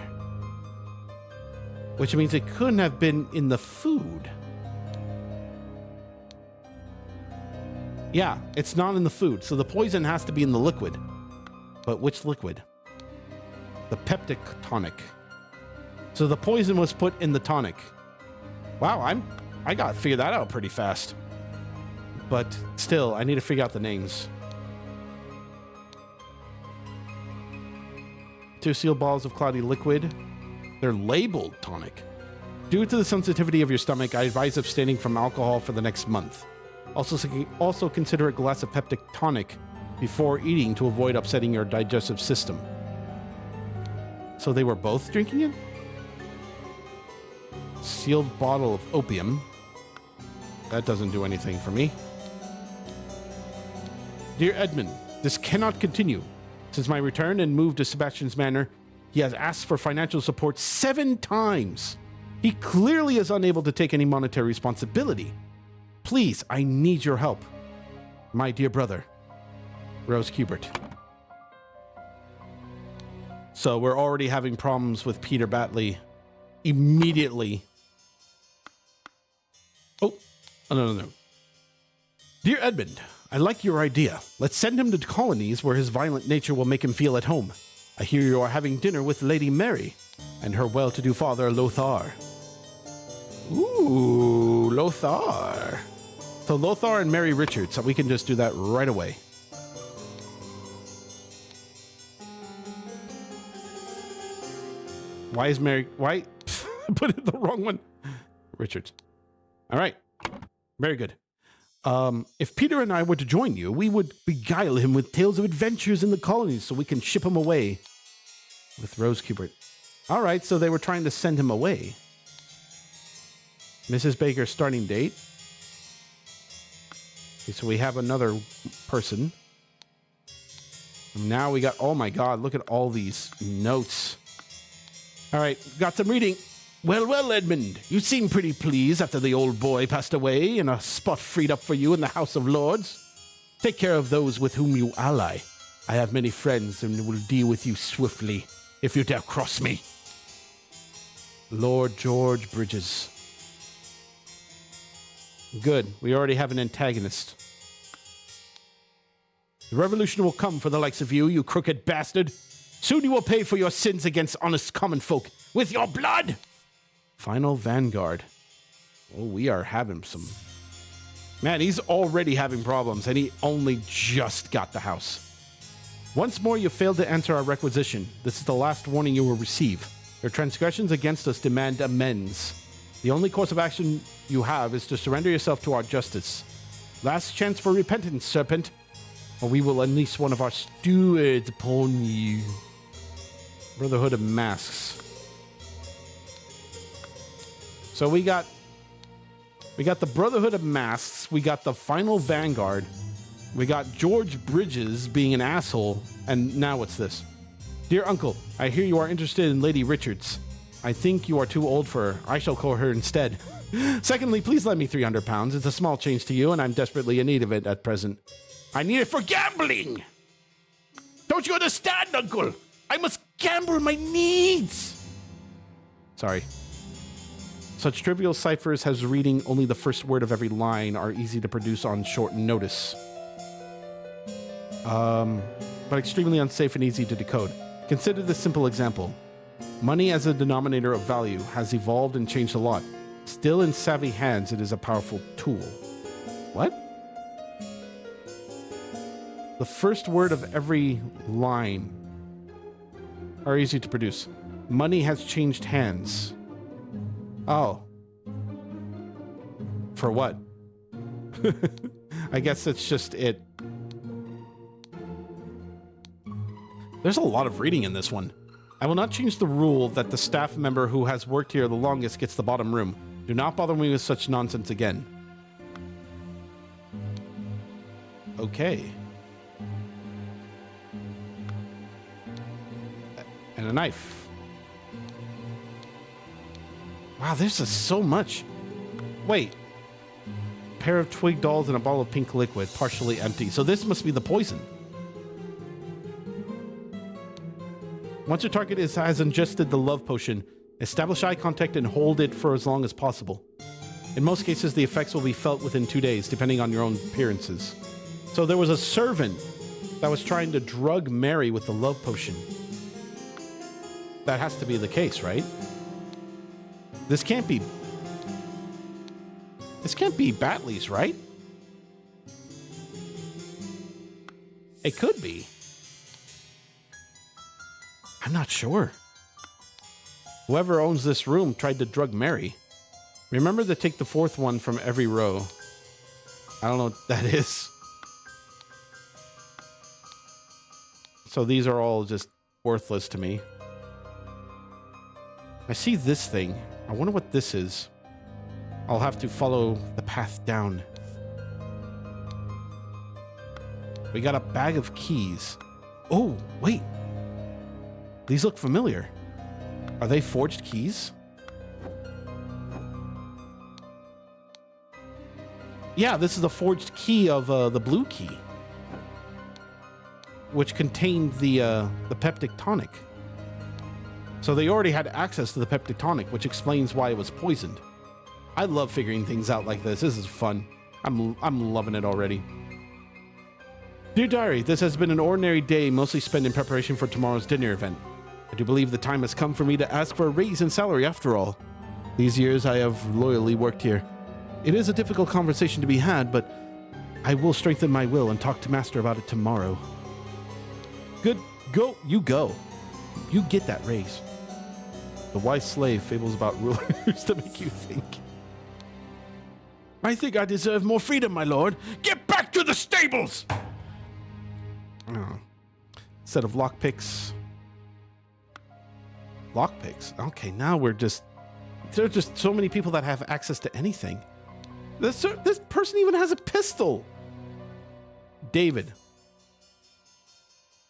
Which means it couldn't have been in the food. Yeah, it's not in the food, so the poison has to be in the liquid. But which liquid? The peptic tonic. So the poison was put in the tonic. Wow, I got to figure that out pretty fast. But still, I need to figure out the names. 2 sealed balls of cloudy liquid. They're labeled tonic. Due to the sensitivity of your stomach, I advise abstaining from alcohol for the next month. Also consider a glass of peptic tonic before eating to avoid upsetting your digestive system. So they were both drinking it? Sealed bottle of opium. That doesn't do anything for me. Dear Edmund, this cannot continue. Since my return and move to Sebastian's manor, he has asked for financial support 7 times. He clearly is unable to take any monetary responsibility. Please, I need your help. My dear brother, Rose Kubert. So we're already having problems with Peter Batley immediately. Oh, no. Dear Edmund, I like your idea. Let's send him to colonies where his violent nature will make him feel at home. I hear you are having dinner with Lady Mary and her well-to-do father, Lothar. Ooh, Lothar. So Lothar and Mary Richards, so we can just do that right away. Why is Mary... Why? Put it the wrong one. Richards. All right. Very good. If Peter and I were to join you, we would beguile him with tales of adventures in the colonies so we can ship him away with Rose Kubert. All right, so they were trying to send him away. Mrs. Baker starting date. Okay, so we have another person. Now we got, oh my God, look at all these notes. All right, got some reading. Well, Edmund, you seem pretty pleased after the old boy passed away and a spot freed up for you in the House of Lords. Take care of those with whom you ally. I have many friends and will deal with you swiftly if you dare cross me. Lord George Bridges. Good, we already have an antagonist. The revolution will come for the likes of you, you crooked bastard. Soon you will pay for your sins against honest common folk with your blood. Final Vanguard. Oh, we are having some... Man, he's already having problems, and he only just got the house. Once more, you failed to answer our requisition. This is the last warning you will receive. Your transgressions against us demand amends. The only course of action you have is to surrender yourself to our justice. Last chance for repentance, serpent, or we will unleash one of our stewards upon you. Brotherhood of Masks. So we got the Brotherhood of Masks, we got the Final Vanguard, we got George Bridges being an asshole, and now what's this? Dear Uncle, I hear you are interested in Lady Richards. I think you are too old for her. I shall call her instead. Secondly, please lend me 300 pounds. It's a small change to you, and I'm desperately in need of it at present. I need it for gambling! Don't you understand, Uncle? I must gamble my needs! Sorry. Such trivial ciphers as reading only the first word of every line are easy to produce on short notice. But extremely unsafe and easy to decode. Consider this simple example. Money as a denominator of value has evolved and changed a lot. Still in savvy hands, it is a powerful tool. What? The first word of every line are easy to produce. Money has changed hands. Oh. For what? I guess that's just it. There's a lot of reading in this one. I will not change the rule that the staff member who has worked here the longest gets the bottom room. Do not bother me with such nonsense again. Okay. And a knife. Wow, this is so much. Wait. Pair of twig dolls and a bottle of pink liquid, partially empty. So this must be the poison. Once your target has ingested the love potion, establish eye contact and hold it for as long as possible. In most cases, the effects will be felt within 2 days, depending on your own appearances. So there was a servant that was trying to drug Mary with the love potion. That has to be the case, right? This can't be Batley's, right? It could be. I'm not sure. Whoever owns this room tried to drug Mary. Remember to take the fourth one from every row. I don't know what that is. So these are all just worthless to me. I see this thing. I wonder what this is. I'll have to follow the path down. We got a bag of keys. Oh, wait. These look familiar. Are they forged keys? Yeah, this is the forged key of the blue key, which contained the peptic tonic. So they already had access to the peptic tonic, which explains why it was poisoned. I love figuring things out like this. This is fun. I'm loving it already. Dear Diary, this has been an ordinary day, mostly spent in preparation for tomorrow's dinner event. I do believe the time has come for me to ask for a raise in salary after all. These years I have loyally worked here. It is a difficult conversation to be had, but I will strengthen my will and talk to Master about it tomorrow. Good. Go. You go. You get that raise. The wise slave fables about rulers to make you think. I think I deserve more freedom, my lord. Get back to the stables! Oh. Set of lockpicks. Lockpicks? Okay, now we're just... There are just so many people that have access to anything. This person even has a pistol. David.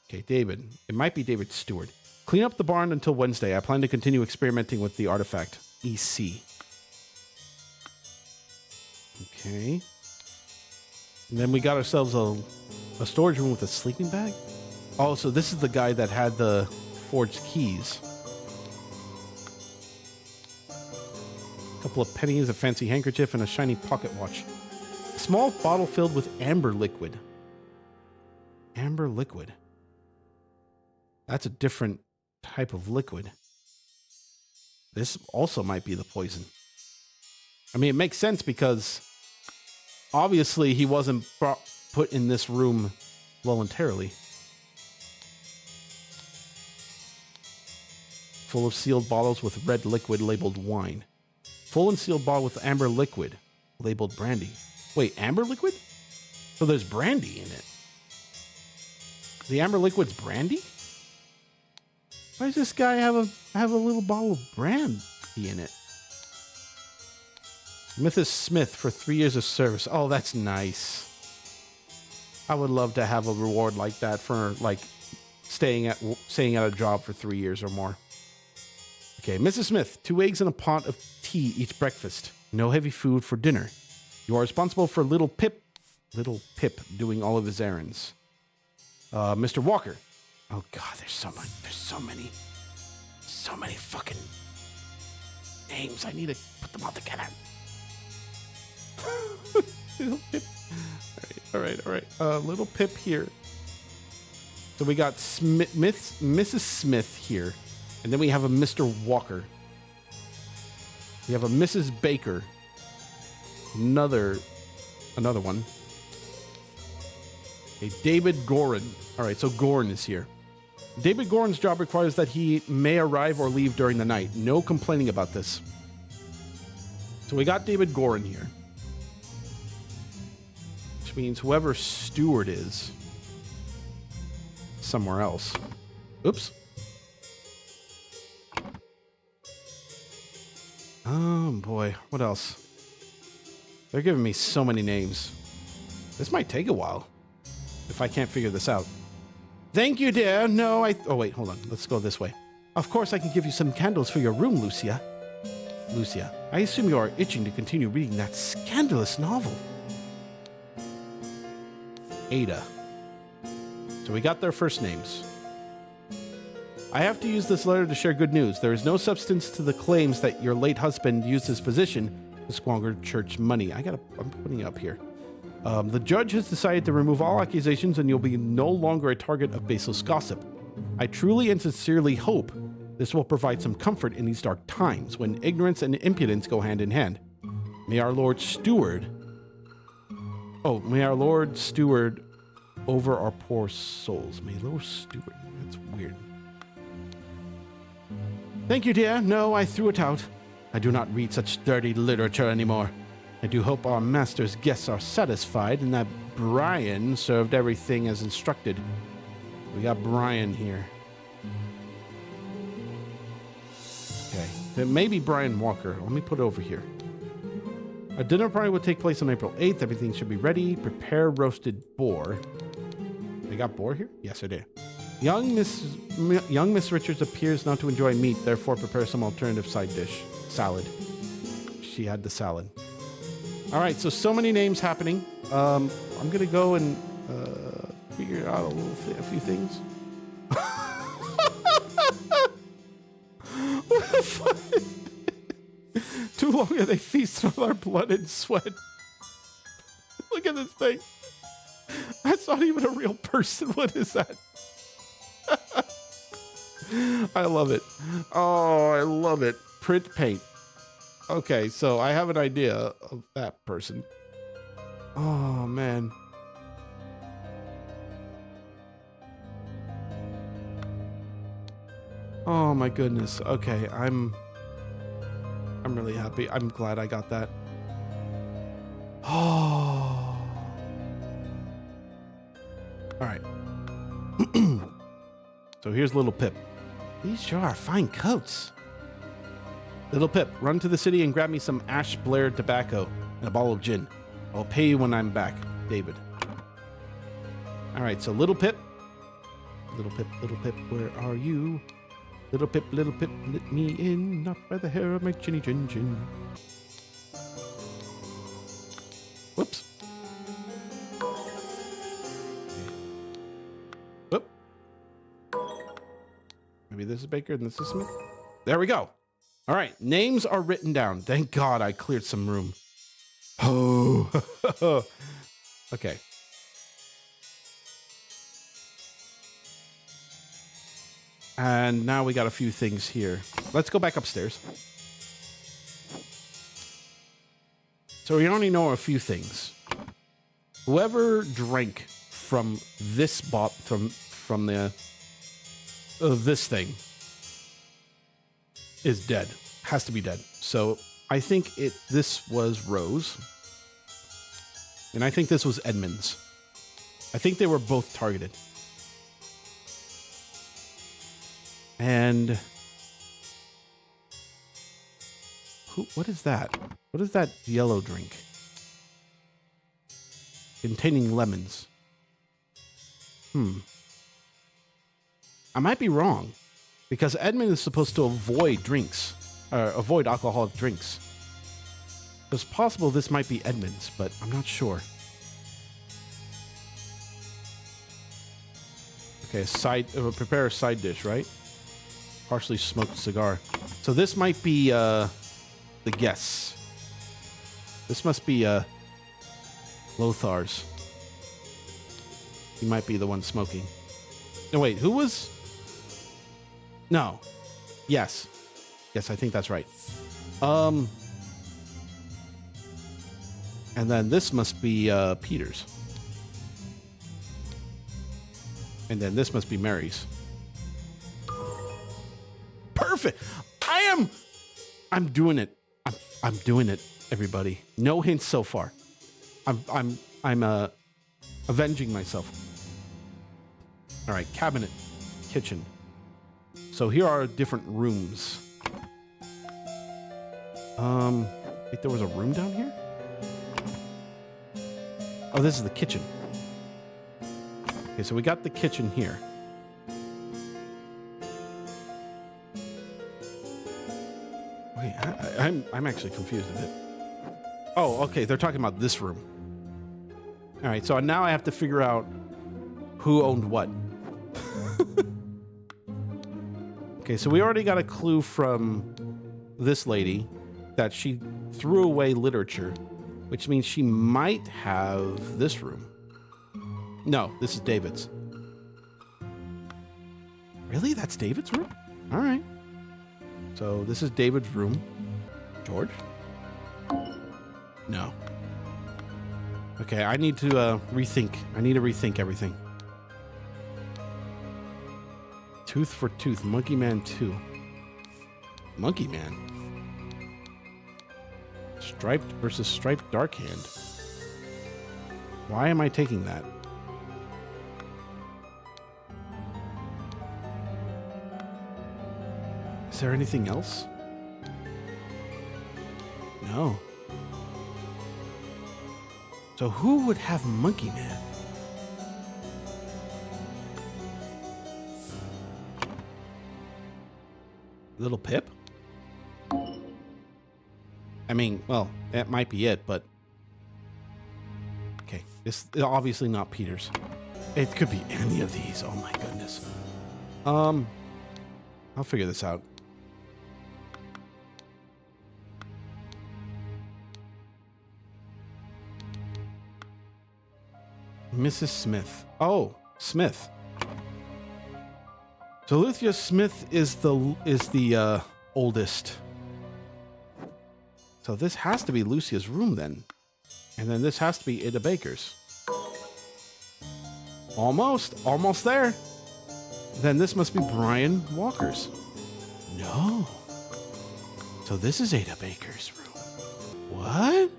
Okay, David. It might be David Stewart. Clean up the barn until Wednesday. I plan to continue experimenting with the artifact. EC. Okay. And then we got ourselves a storage room with a sleeping bag. Oh, so this is the guy that had the forged keys. A couple of pennies, a fancy handkerchief, and a shiny pocket watch. A small bottle filled with amber liquid. Amber liquid. That's a different type of liquid. This also might be the poison. I mean, it makes sense because obviously he wasn't put in this room voluntarily. Full of sealed bottles with red liquid labeled wine. Full and sealed bottle with amber liquid labeled brandy. Wait, amber liquid? So there's brandy in it. The amber liquid's brandy? Why does this guy have a little bottle of brandy in it? Mrs. Smith for 3 years of service. Oh, that's nice. I would love to have a reward like that for like staying at a job for 3 years or more. Okay, Mrs. Smith, 2 eggs and a pot of tea each breakfast. No heavy food for dinner. You are responsible for Little Pip doing all of his errands. Mr. Walker. Oh God, there's so many fucking names. I need to put them all together. Little Pip. All right. Little Pip here. So we got Mrs. Smith here. And then we have a Mr. Walker. We have a Mrs. Baker. Another one. A David Gorin. All right, so Gorin is here. David Gorin's job requires that he may arrive or leave during the night. No complaining about this. So we got David Gorin here. Which means whoever Stewart is somewhere else. Oops. Oh boy, what else? They're giving me so many names. This might take a while if I can't figure this out. Thank you, dear. No, oh wait, hold on. Let's go this way. Of course, I can give you some candles for your room, Lucia. Lucia, I assume you are itching to continue reading that scandalous novel. Ada. So we got their first names. I have to use this letter to share good news. There is no substance to the claims that your late husband used his position to squander church money. I'm putting it up here. The judge has decided to remove all accusations and you'll be no longer a target of baseless gossip. I truly and sincerely hope this will provide some comfort in these dark times when ignorance and impudence go hand in hand. May our Lord steward over our poor souls. May Lord steward. That's weird. Thank you, dear. No, I threw it out. I do not read such dirty literature anymore. I do hope our master's guests are satisfied and that Brian served everything as instructed. We got Brian here. Okay, it may be Brian Walker. Let me put it over here. A dinner party will take place on April 8th. Everything should be ready. Prepare roasted boar. They got boar here? Yes, I did. Young Miss Richards appears not to enjoy meat, therefore prepare some alternative side dish. Salad. She had the salad. All right, so many names happening. I'm going to go and figure out a few things. What the fuck? Too long have they feasted on our blood and sweat. Look at this thing. That's not even a real person. What is that? I love it. Oh, I love it. Print paint. Okay, so I have an idea of that person. Oh, man. Oh, my goodness. Okay, I'm really happy. I'm glad I got that. Oh. All right. So here's Little Pip. These sure are fine coats. Little Pip, run to the city and grab me some Ash Blair tobacco and a bottle of gin. I'll pay you when I'm back. David. All right, so Little Pip. Little Pip, where are you? Little Pip, let me in, not by the hair of my chinny chin chin. Whoops. Whoop. Maybe this is Baker and this is Smith. There we go. All right, names are written down. Thank God I cleared some room. Oh, okay. And now we got a few things here. Let's go back upstairs. So we only know a few things. Whoever drank from this from the this thing is dead. Has to be dead. So I think this was Rose. And I think this was Edmund's. I think they were both targeted. And what is that? What is that yellow drink? Containing lemons. I might be wrong. Because Edmund is supposed to avoid drinks. Avoid alcoholic drinks. It's possible this might be Edmund's, but I'm not sure. Okay, prepare a side dish, right? Partially smoked cigar. So this might be the guests. This must be Lothar's. He might be the one smoking. No, wait, who was? No. Yes. Yes, I think that's right. And then this must be Peter's. And then this must be Mary's. Perfect. I'm doing it. I'm doing it, everybody. No hints so far. I'm avenging myself. All right, cabinet, kitchen. So here are different rooms. I think there was a room down here? Oh, this is the kitchen. Okay, so we got the kitchen here. Wait, I'm actually confused a bit. Oh, okay, they're talking about this room. All right, so now I have to figure out who owned what. Okay, so we already got a clue from this lady that she threw away literature, which means she might have this room. No, this is David's. Really? That's David's room? All right. So this is David's room. George? No. Okay, I need to rethink. I need to rethink everything. Tooth for tooth. Monkey Man 2. Monkey Man? Striped versus striped dark hand. Why am I taking that? Is there anything else? No. So who would have Monkey Man? Little Pip? I mean, well, that might be it, but... Okay, it's obviously not Peter's. It could be any of these. Oh my goodness. I'll figure this out. Mrs. Smith. Oh, Smith. So Lucia Smith is the oldest. So this has to be Lucia's room then. And then this has to be Ada Baker's. Almost there. Then this must be Brian Walker's. No. So this is Ada Baker's room. What?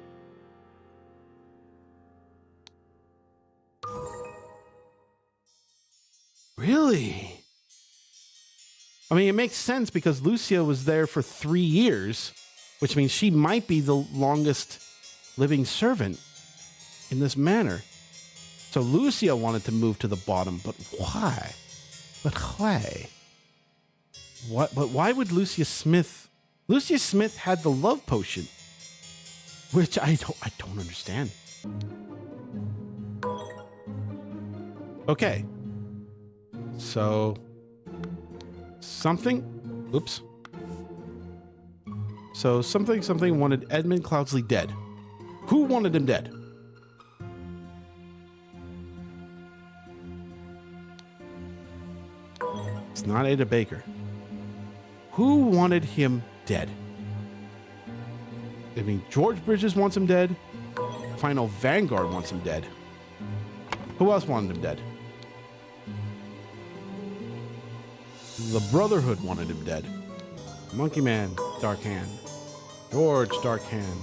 Really? I mean, it makes sense because Lucia was there for 3 years, which means she might be the longest living servant in this manor. So Lucia wanted to move to the bottom, but why? But why? What? But why would Lucius Smith? Lucius Smith had the love potion, which I don't understand. Okay. So something. Oops. So something wanted Edmund Cloudsley dead. Who wanted him dead? It's not Ada Baker. Who wanted him dead? I mean, George Bridges wants him dead. Final Vanguard wants him dead. Who else wanted him dead? The Brotherhood wanted him dead. Monkey Man, Dark Hand. George, Dark Hand.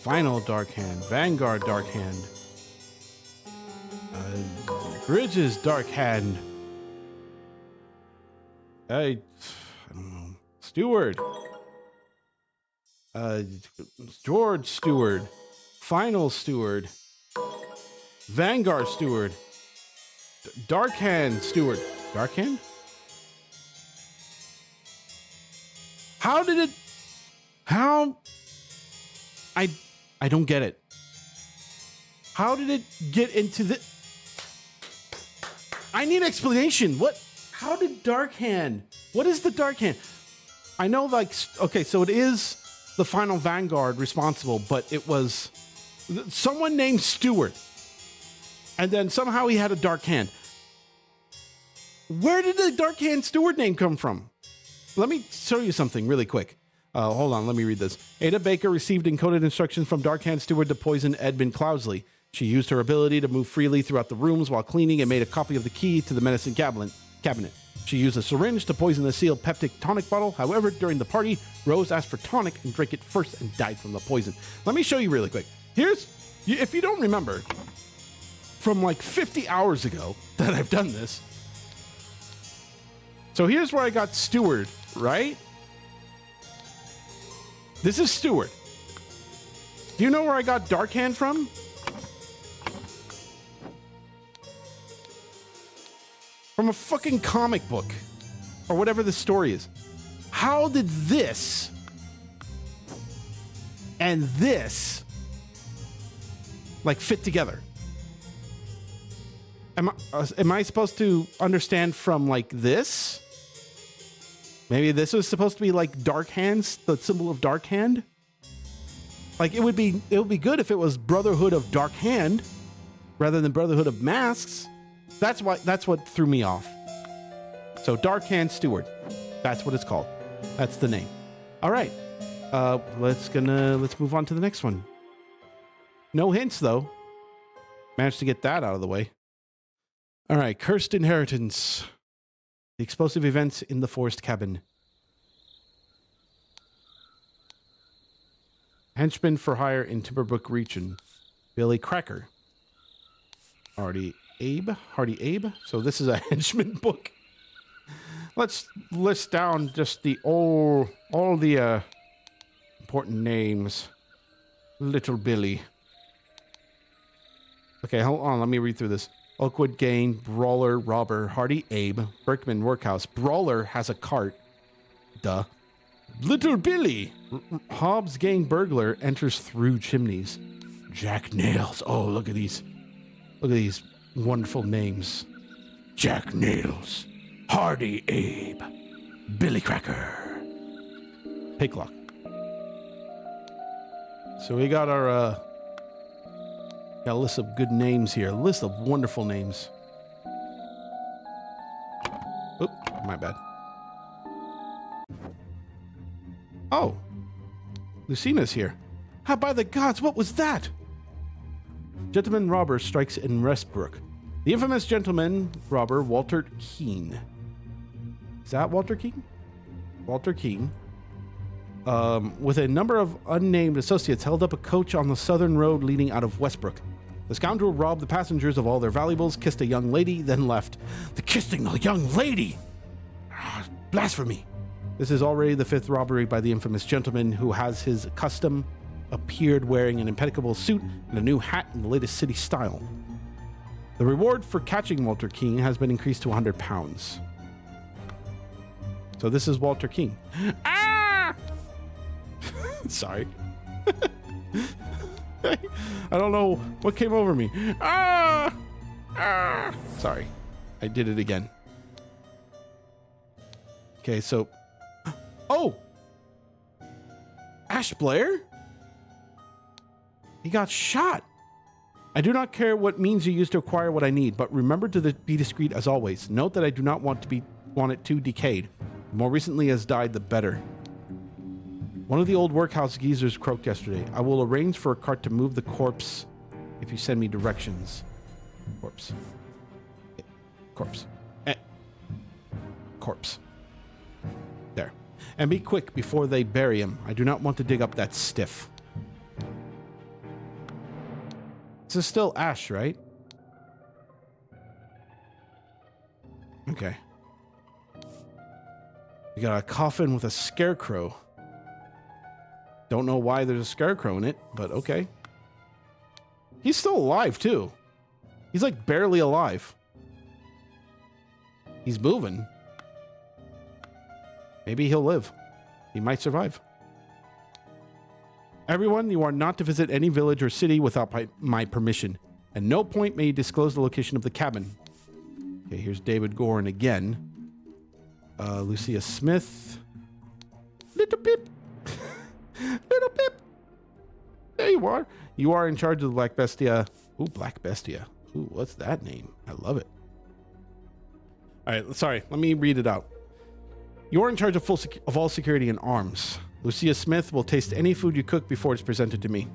Final, Dark Hand. Vanguard, Dark Hand. Bridges, Dark Hand. I don't know. Steward. George Steward. Final Steward. Vanguard Steward. Dark Hand Steward. Dark Hand? How did it... How... I don't get it. How did it get into the... I need explanation. What... How did Dark Hand... What is the Dark Hand? I know, like... Okay, so it is the Final Vanguard responsible, but it was... Someone named Stewart. And then somehow he had a Dark Hand. Where did the Dark Hand Stewart name come from? Let me show you something really quick. Hold on, let me read this. Ada Baker received encoded instructions from Dark Hand Steward to poison Edmund Cloudsley. She used her ability to move freely throughout the rooms while cleaning and made a copy of the key to the medicine cabinet. She used a syringe to poison the sealed peptic tonic bottle. However, during the party, Rose asked for tonic and drank it first and died from the poison. Let me show you really quick. If you don't remember, from like 50 hours ago that I've done this. So here's where I got Steward, right? This is Stewart. Do you know where I got Dark Hand from? From a fucking comic book. Or whatever the story is. How did this and this like fit together? Am I supposed to understand from like this? Maybe this was supposed to be like Dark Hands, the symbol of Dark Hand. Like it would be good if it was Brotherhood of Dark Hand rather than Brotherhood of Masks. That's what threw me off. So Dark Hand Steward. That's what it's called. That's the name. All right. Let's move on to the next one. No hints though. Managed to get that out of the way. All right, Cursed Inheritance. The explosive events in the forest cabin. Henchman for hire in Timberbrook region. Billy Cracker. Hardy Abe. So this is a henchman book. Let's list down just all the important names. Little Billy. Okay, hold on. Let me read through this. Oakwood Gain, Brawler, Robber, Hardy Abe, Berkman Workhouse. Brawler has a cart. Duh. Little Billy. Hobbs Gang Burglar enters through chimneys. Jack Nails. Oh, look at these. Look at these wonderful names. Jack Nails. Hardy Abe. Billy Cracker. Picklock. So we got our got a list of good names here. A list of wonderful names. Oop, my bad. Oh. Lucina's here. How by the gods, what was that? Gentleman robber strikes in Westbrook. The infamous gentleman robber, Walter Keene. Is that Walter Keene? Walter Keene. With a number of unnamed associates, held up a coach on the southern road leading out of Westbrook. The scoundrel robbed the passengers of all their valuables, kissed a young lady, then left. The kissing a young lady! Blasphemy! This is already the fifth robbery by the infamous gentleman who has his custom appeared wearing an impeccable suit and a new hat in the latest city style. The reward for catching Walter Keene has been increased to £100. So this is Walter King. Ah! Sorry. I don't know what came over me. Ah! Ah! Sorry. I did it again. Okay, so... Oh! Ash Blair? He got shot. I do not care what means you use to acquire what I need, but remember to be discreet as always. Note that I do not want it too decayed. The more recently has died, the better. One of the old workhouse geezers croaked yesterday. I will arrange for a cart to move the corpse if you send me directions. Corpse. Corpse. Corpse. There. And be quick before they bury him. I do not want to dig up that stiff. This is still Ash, right? Okay. You got a coffin with a scarecrow. Don't know why there's a scarecrow in it, but okay. He's still alive, too. He's like barely alive. He's moving. Maybe he'll live. He might survive. Everyone, you are not to visit any village or city without my permission. At no point may you disclose the location of the cabin. Okay, here's David Gorin again. Lucia Smith. Little Pip. Little Pip. There you are. You are in charge of the Black Bestia. Ooh, Black Bestia. Ooh, what's that name? I love it. All right, sorry. Let me read it out. You are in charge of all security and arms. Lucia Smith will taste any food you cook before it's presented to me.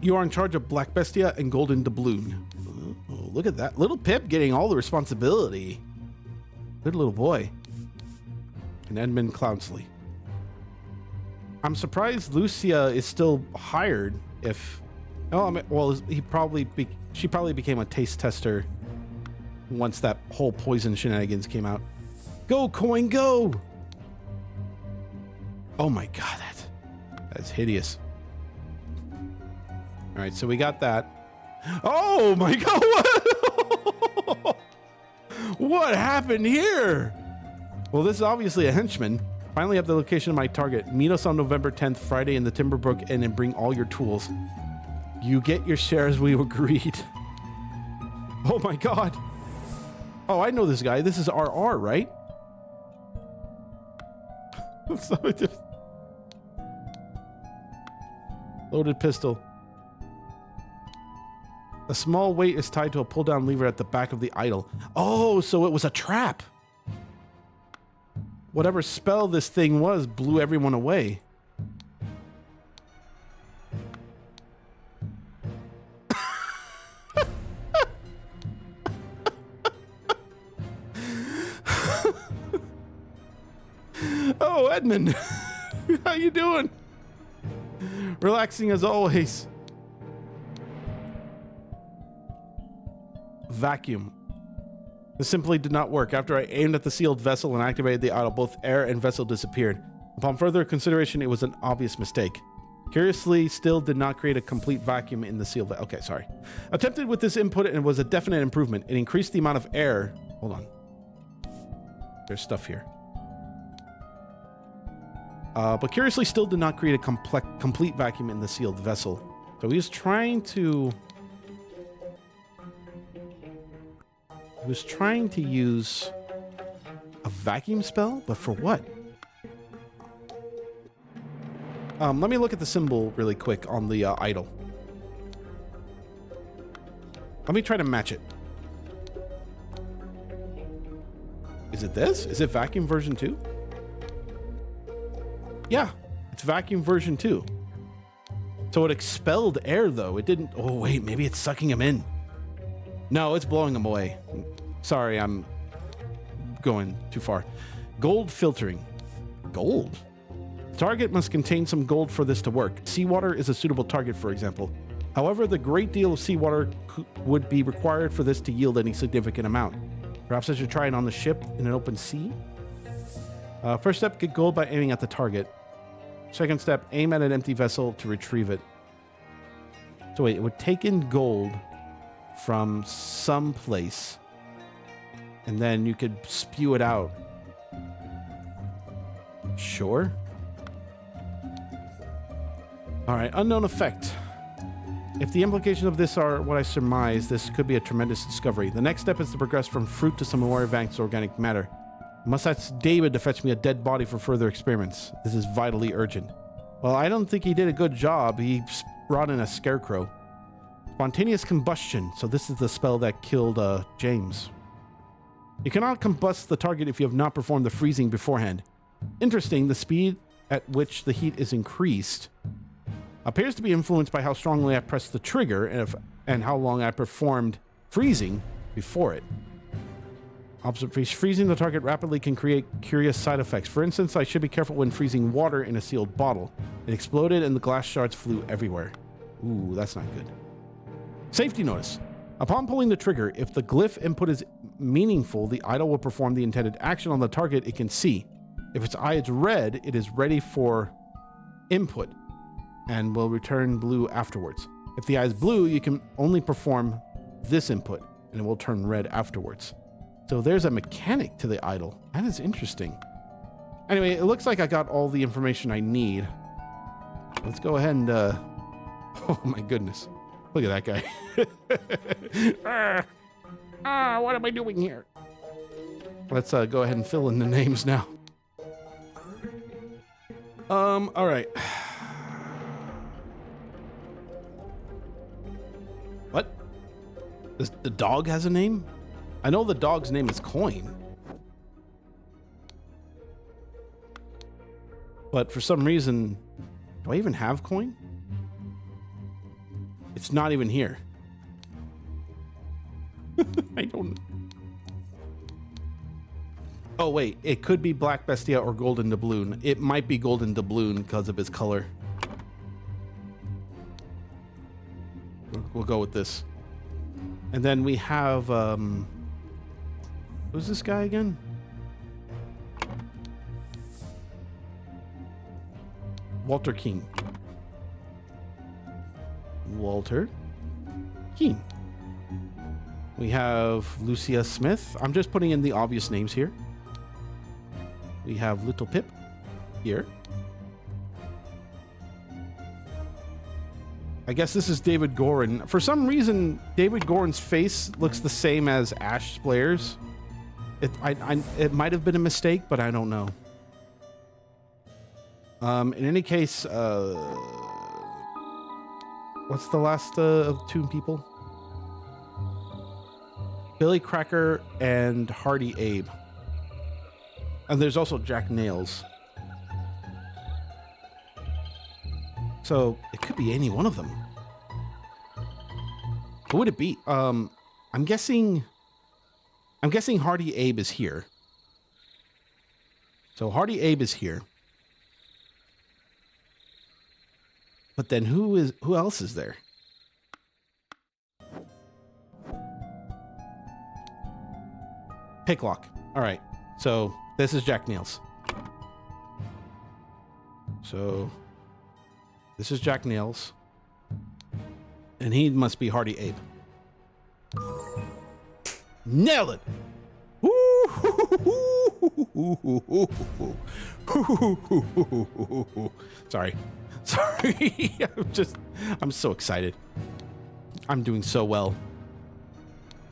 You are in charge of Black Bestia and Golden Doubloon. Oh, look at that. Little Pip getting all the responsibility. Good little boy. And Edmund Clownsley. I'm surprised Lucia is still hired if... Oh, I mean, well, she probably became a taste tester once that whole poison shenanigans came out. Go, coin, go! Oh my god, that's hideous. All right, so we got that. Oh my god, what? What happened here? Well, this is obviously a henchman. Finally have the location of my target. Meet us on November 10th, Friday in the Timberbrook Inn and bring all your tools. You get your share as we agreed. Oh my god. Oh, I know this guy. This is RR, right? Loaded pistol. A small weight is tied to a pull-down lever at the back of the idol. Oh, so it was a trap. Whatever spell this thing was blew everyone away. Oh, Edmund. How you doing? Relaxing as always. Vacuum. This simply did not work. After I aimed at the sealed vessel and activated the idol, both air and vessel disappeared. Upon further consideration, it was an obvious mistake. Curiously, still did not create a complete vacuum in the sealed vessel. Okay, sorry. Attempted with this input and was a definite improvement. It increased the amount of air. Hold on. There's stuff here. But curiously still did not create a complete vacuum in the sealed vessel. So he was trying to... He was trying to use a vacuum spell, but for what? Let me look at the symbol really quick on the idol. Let me try to match it. Is it this? Is it vacuum version 2? Yeah, it's vacuum version 2. So it expelled air, though. It didn't... Oh, wait, maybe it's sucking him in. No, it's blowing him away. Sorry, I'm going too far. Gold filtering. Gold? The target must contain some gold for this to work. Seawater is a suitable target, for example. However, the great deal of seawater would be required for this to yield any significant amount. Perhaps I should try it on the ship in an open sea? First step, get gold by aiming at the target. Second step, aim at an empty vessel to retrieve it. So wait, it would take in gold from some place, and then you could spew it out. Sure. All right, unknown effect. If the implications of this are what I surmise, this could be a tremendous discovery. The next step is to progress from fruit to some more advanced organic matter. I must ask David to fetch me a dead body for further experiments. This is vitally urgent. Well, I don't think he did a good job. He brought in a scarecrow. Spontaneous combustion. So this is the spell that killed James. You cannot combust the target if you have not performed the freezing beforehand. Interesting, the speed at which the heat is increased appears to be influenced by how strongly I pressed the trigger and how long I performed freezing before it. Freezing the target rapidly can create curious side effects. For instance, I should be careful when freezing water in a sealed bottle. It exploded and the glass shards flew everywhere. Ooh, that's not good. Safety notice. Upon pulling the trigger, if the glyph input is meaningful, the idol will perform the intended action on the target it can see. If its eye is red, it is ready for input and will return blue afterwards. If the eye is blue, you can only perform this input and it will turn red afterwards. So there's a mechanic to the idol. That is interesting. Anyway, it looks like I got all the information I need. Let's go ahead and, oh my goodness. Look at that guy. What am I doing here? Let's go ahead and fill in the names now. All right. What? The dog has a name? I know the dog's name is Coin. But for some reason, do I even have Coin? It's not even here. I don't. Oh wait, it could be Black Bestia or Golden Doubloon. It might be Golden Doubloon because of his color. We'll go with this. And then we have who's this guy again? Walter King. Walter King. We have Lucia Smith. I'm just putting in the obvious names here. We have Little Pip here. I guess this is David Gorin. For some reason, David Gorin's face looks the same as Ash Blair's. It might have been a mistake, but I don't know. In any case, what's the last of two people? Billy Cracker and Hardy Abe. And there's also Jack Nails. So it could be any one of them. Who would it be? I'm guessing Hardy Abe is here. So Hardy Abe is here. But then who else is there? Picklock. All right. So this is Jack Nails. So this is Jack Nails. And he must be Hardy Abe. Nail it! Sorry. Sorry. I'm so excited. I'm doing so well.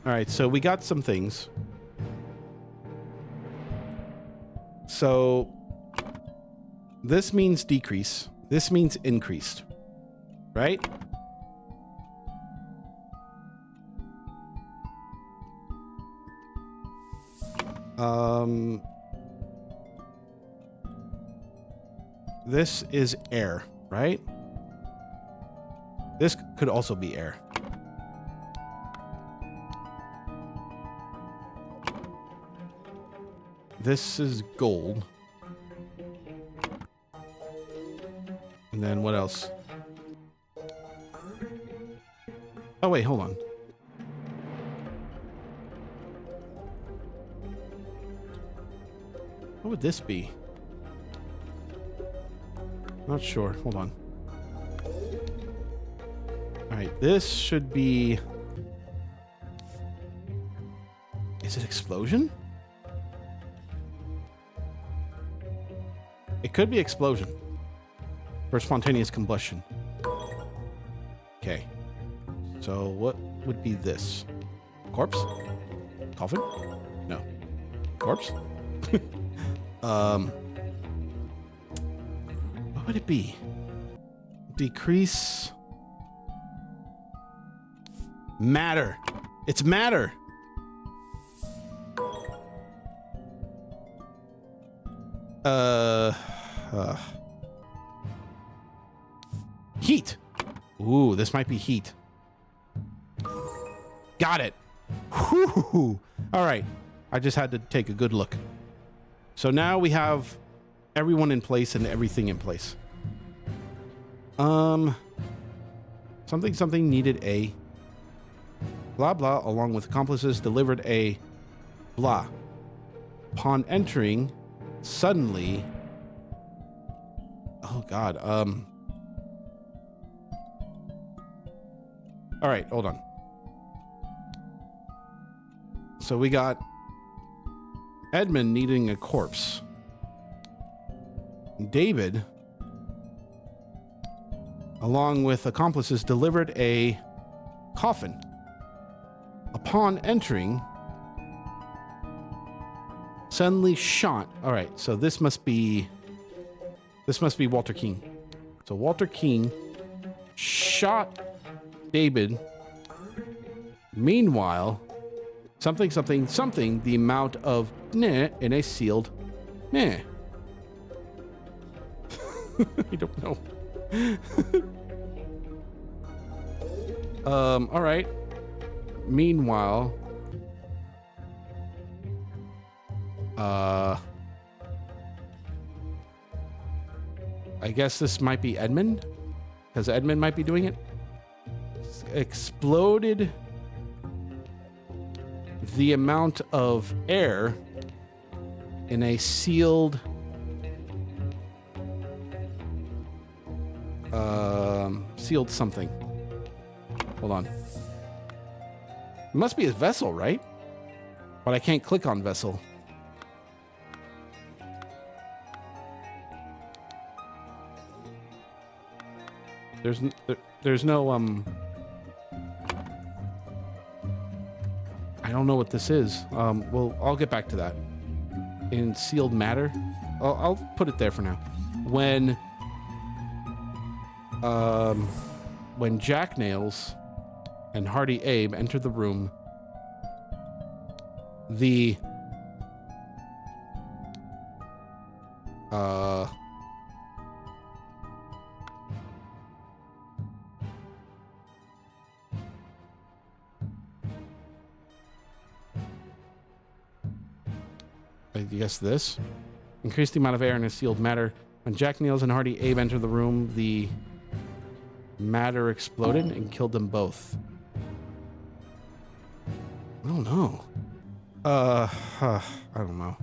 All right, so we got some things. So this means decrease. This means increased, right? This is air, right? This could also be air. This is gold. And then what else? Oh, wait, hold on. What would this be? Not sure. Hold on. All right, this should be... Is it explosion? It could be explosion. For spontaneous combustion. Okay. So what would be this? Corpse? Coffin? No. Corpse? What would it be? Decrease matter. It's matter. Heat. Ooh, this might be heat. Got it. Whew. All right. I just had to take a good look. So now we have everyone in place and everything in place. Something needed a blah blah along with accomplices delivered a blah. Upon entering, suddenly, oh God, all right, hold on. So we got Edmund needing a corpse. David, along with accomplices, delivered a coffin. Upon entering, suddenly shot. All right, so this must be Walter King. So Walter King shot David. Meanwhile, something, the amount of meh in a sealed meh. I don't know. All right. Meanwhile, I guess this might be Edmund, because Edmund might be doing it. Exploded the amount of air in a sealed sealed something. Hold on. It must be a vessel, right? But I can't click on vessel. There's no I don't know what this is. Well, I'll get back to that. In sealed matter, I'll put it there for now. When Jack Nails and Hardy Abe enter the room, the I guess this increase the amount of air in a sealed matter. When Jack Nails and Hardy Abe enter the room, the matter exploded and killed them both. I don't know. I don't know.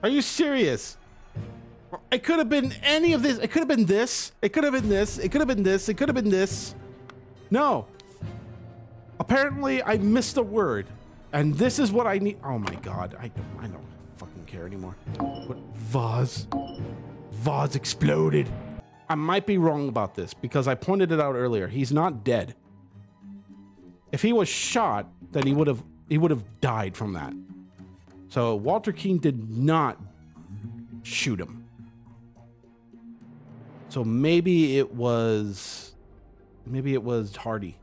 Are you serious? It could have been any of this. It could have been this. It could have been this. It could have been this. It could have been this. No. Apparently, I missed a word. And this is what I need. Oh my God. I don't fucking care anymore. What? Vase? Vase exploded. I might be wrong about this because I pointed it out earlier. He's not dead. If he was shot, then he would have died from that. So Walter King did not shoot him. So maybe it was Hardy.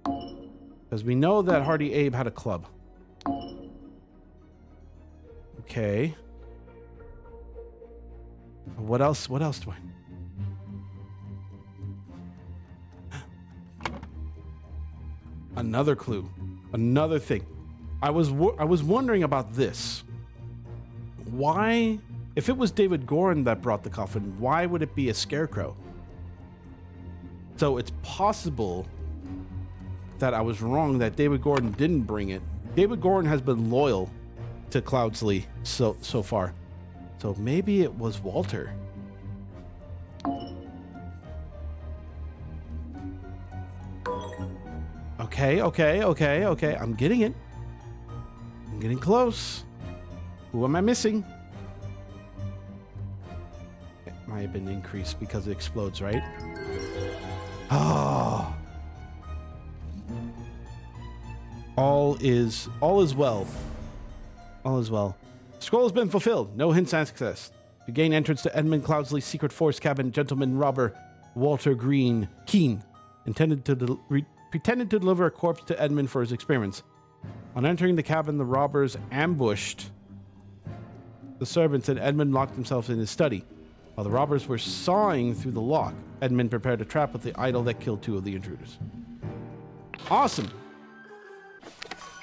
Because we know that Hardy Abe had a club. Okay. What else do I... Another clue. Another thing. I was wondering about this. Why, if it was David Gorin that brought the coffin, why would it be a scarecrow? So it's possible that I was wrong, that David Gordon didn't bring it. David Gordon has been loyal to Cloudsley so far. So maybe it was Walter. Okay. I'm getting it. I'm getting close. Who am I missing? It might have been increased because it explodes, right? Oh. All is well. All is well. Scroll has been fulfilled. No hints accessed. To gain entrance to Edmund Cloudsley's secret force cabin, gentleman robber Walter Keene pretended to deliver a corpse to Edmund for his experiments. On entering the cabin, the robbers ambushed the servants and Edmund locked himself in his study. While the robbers were sawing through the lock, Edmund prepared a trap with the idol that killed 2 of the intruders. Awesome.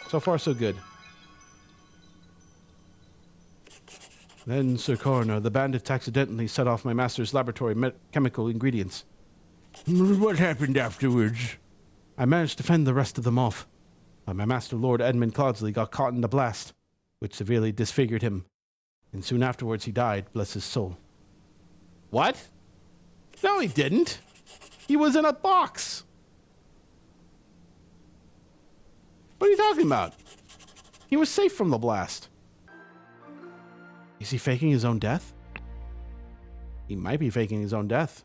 So far, so good. Then, Sir Coroner, the bandits accidentally set off my master's laboratory chemical ingredients. What happened afterwards? I managed to fend the rest of them off. My master, Lord Edmund Cloudsley, got caught in the blast, which severely disfigured him. And soon afterwards he died, bless his soul. What? No, he didn't. He was in a box. What are you talking about? He was safe from the blast. Is he faking his own death? He might be faking his own death.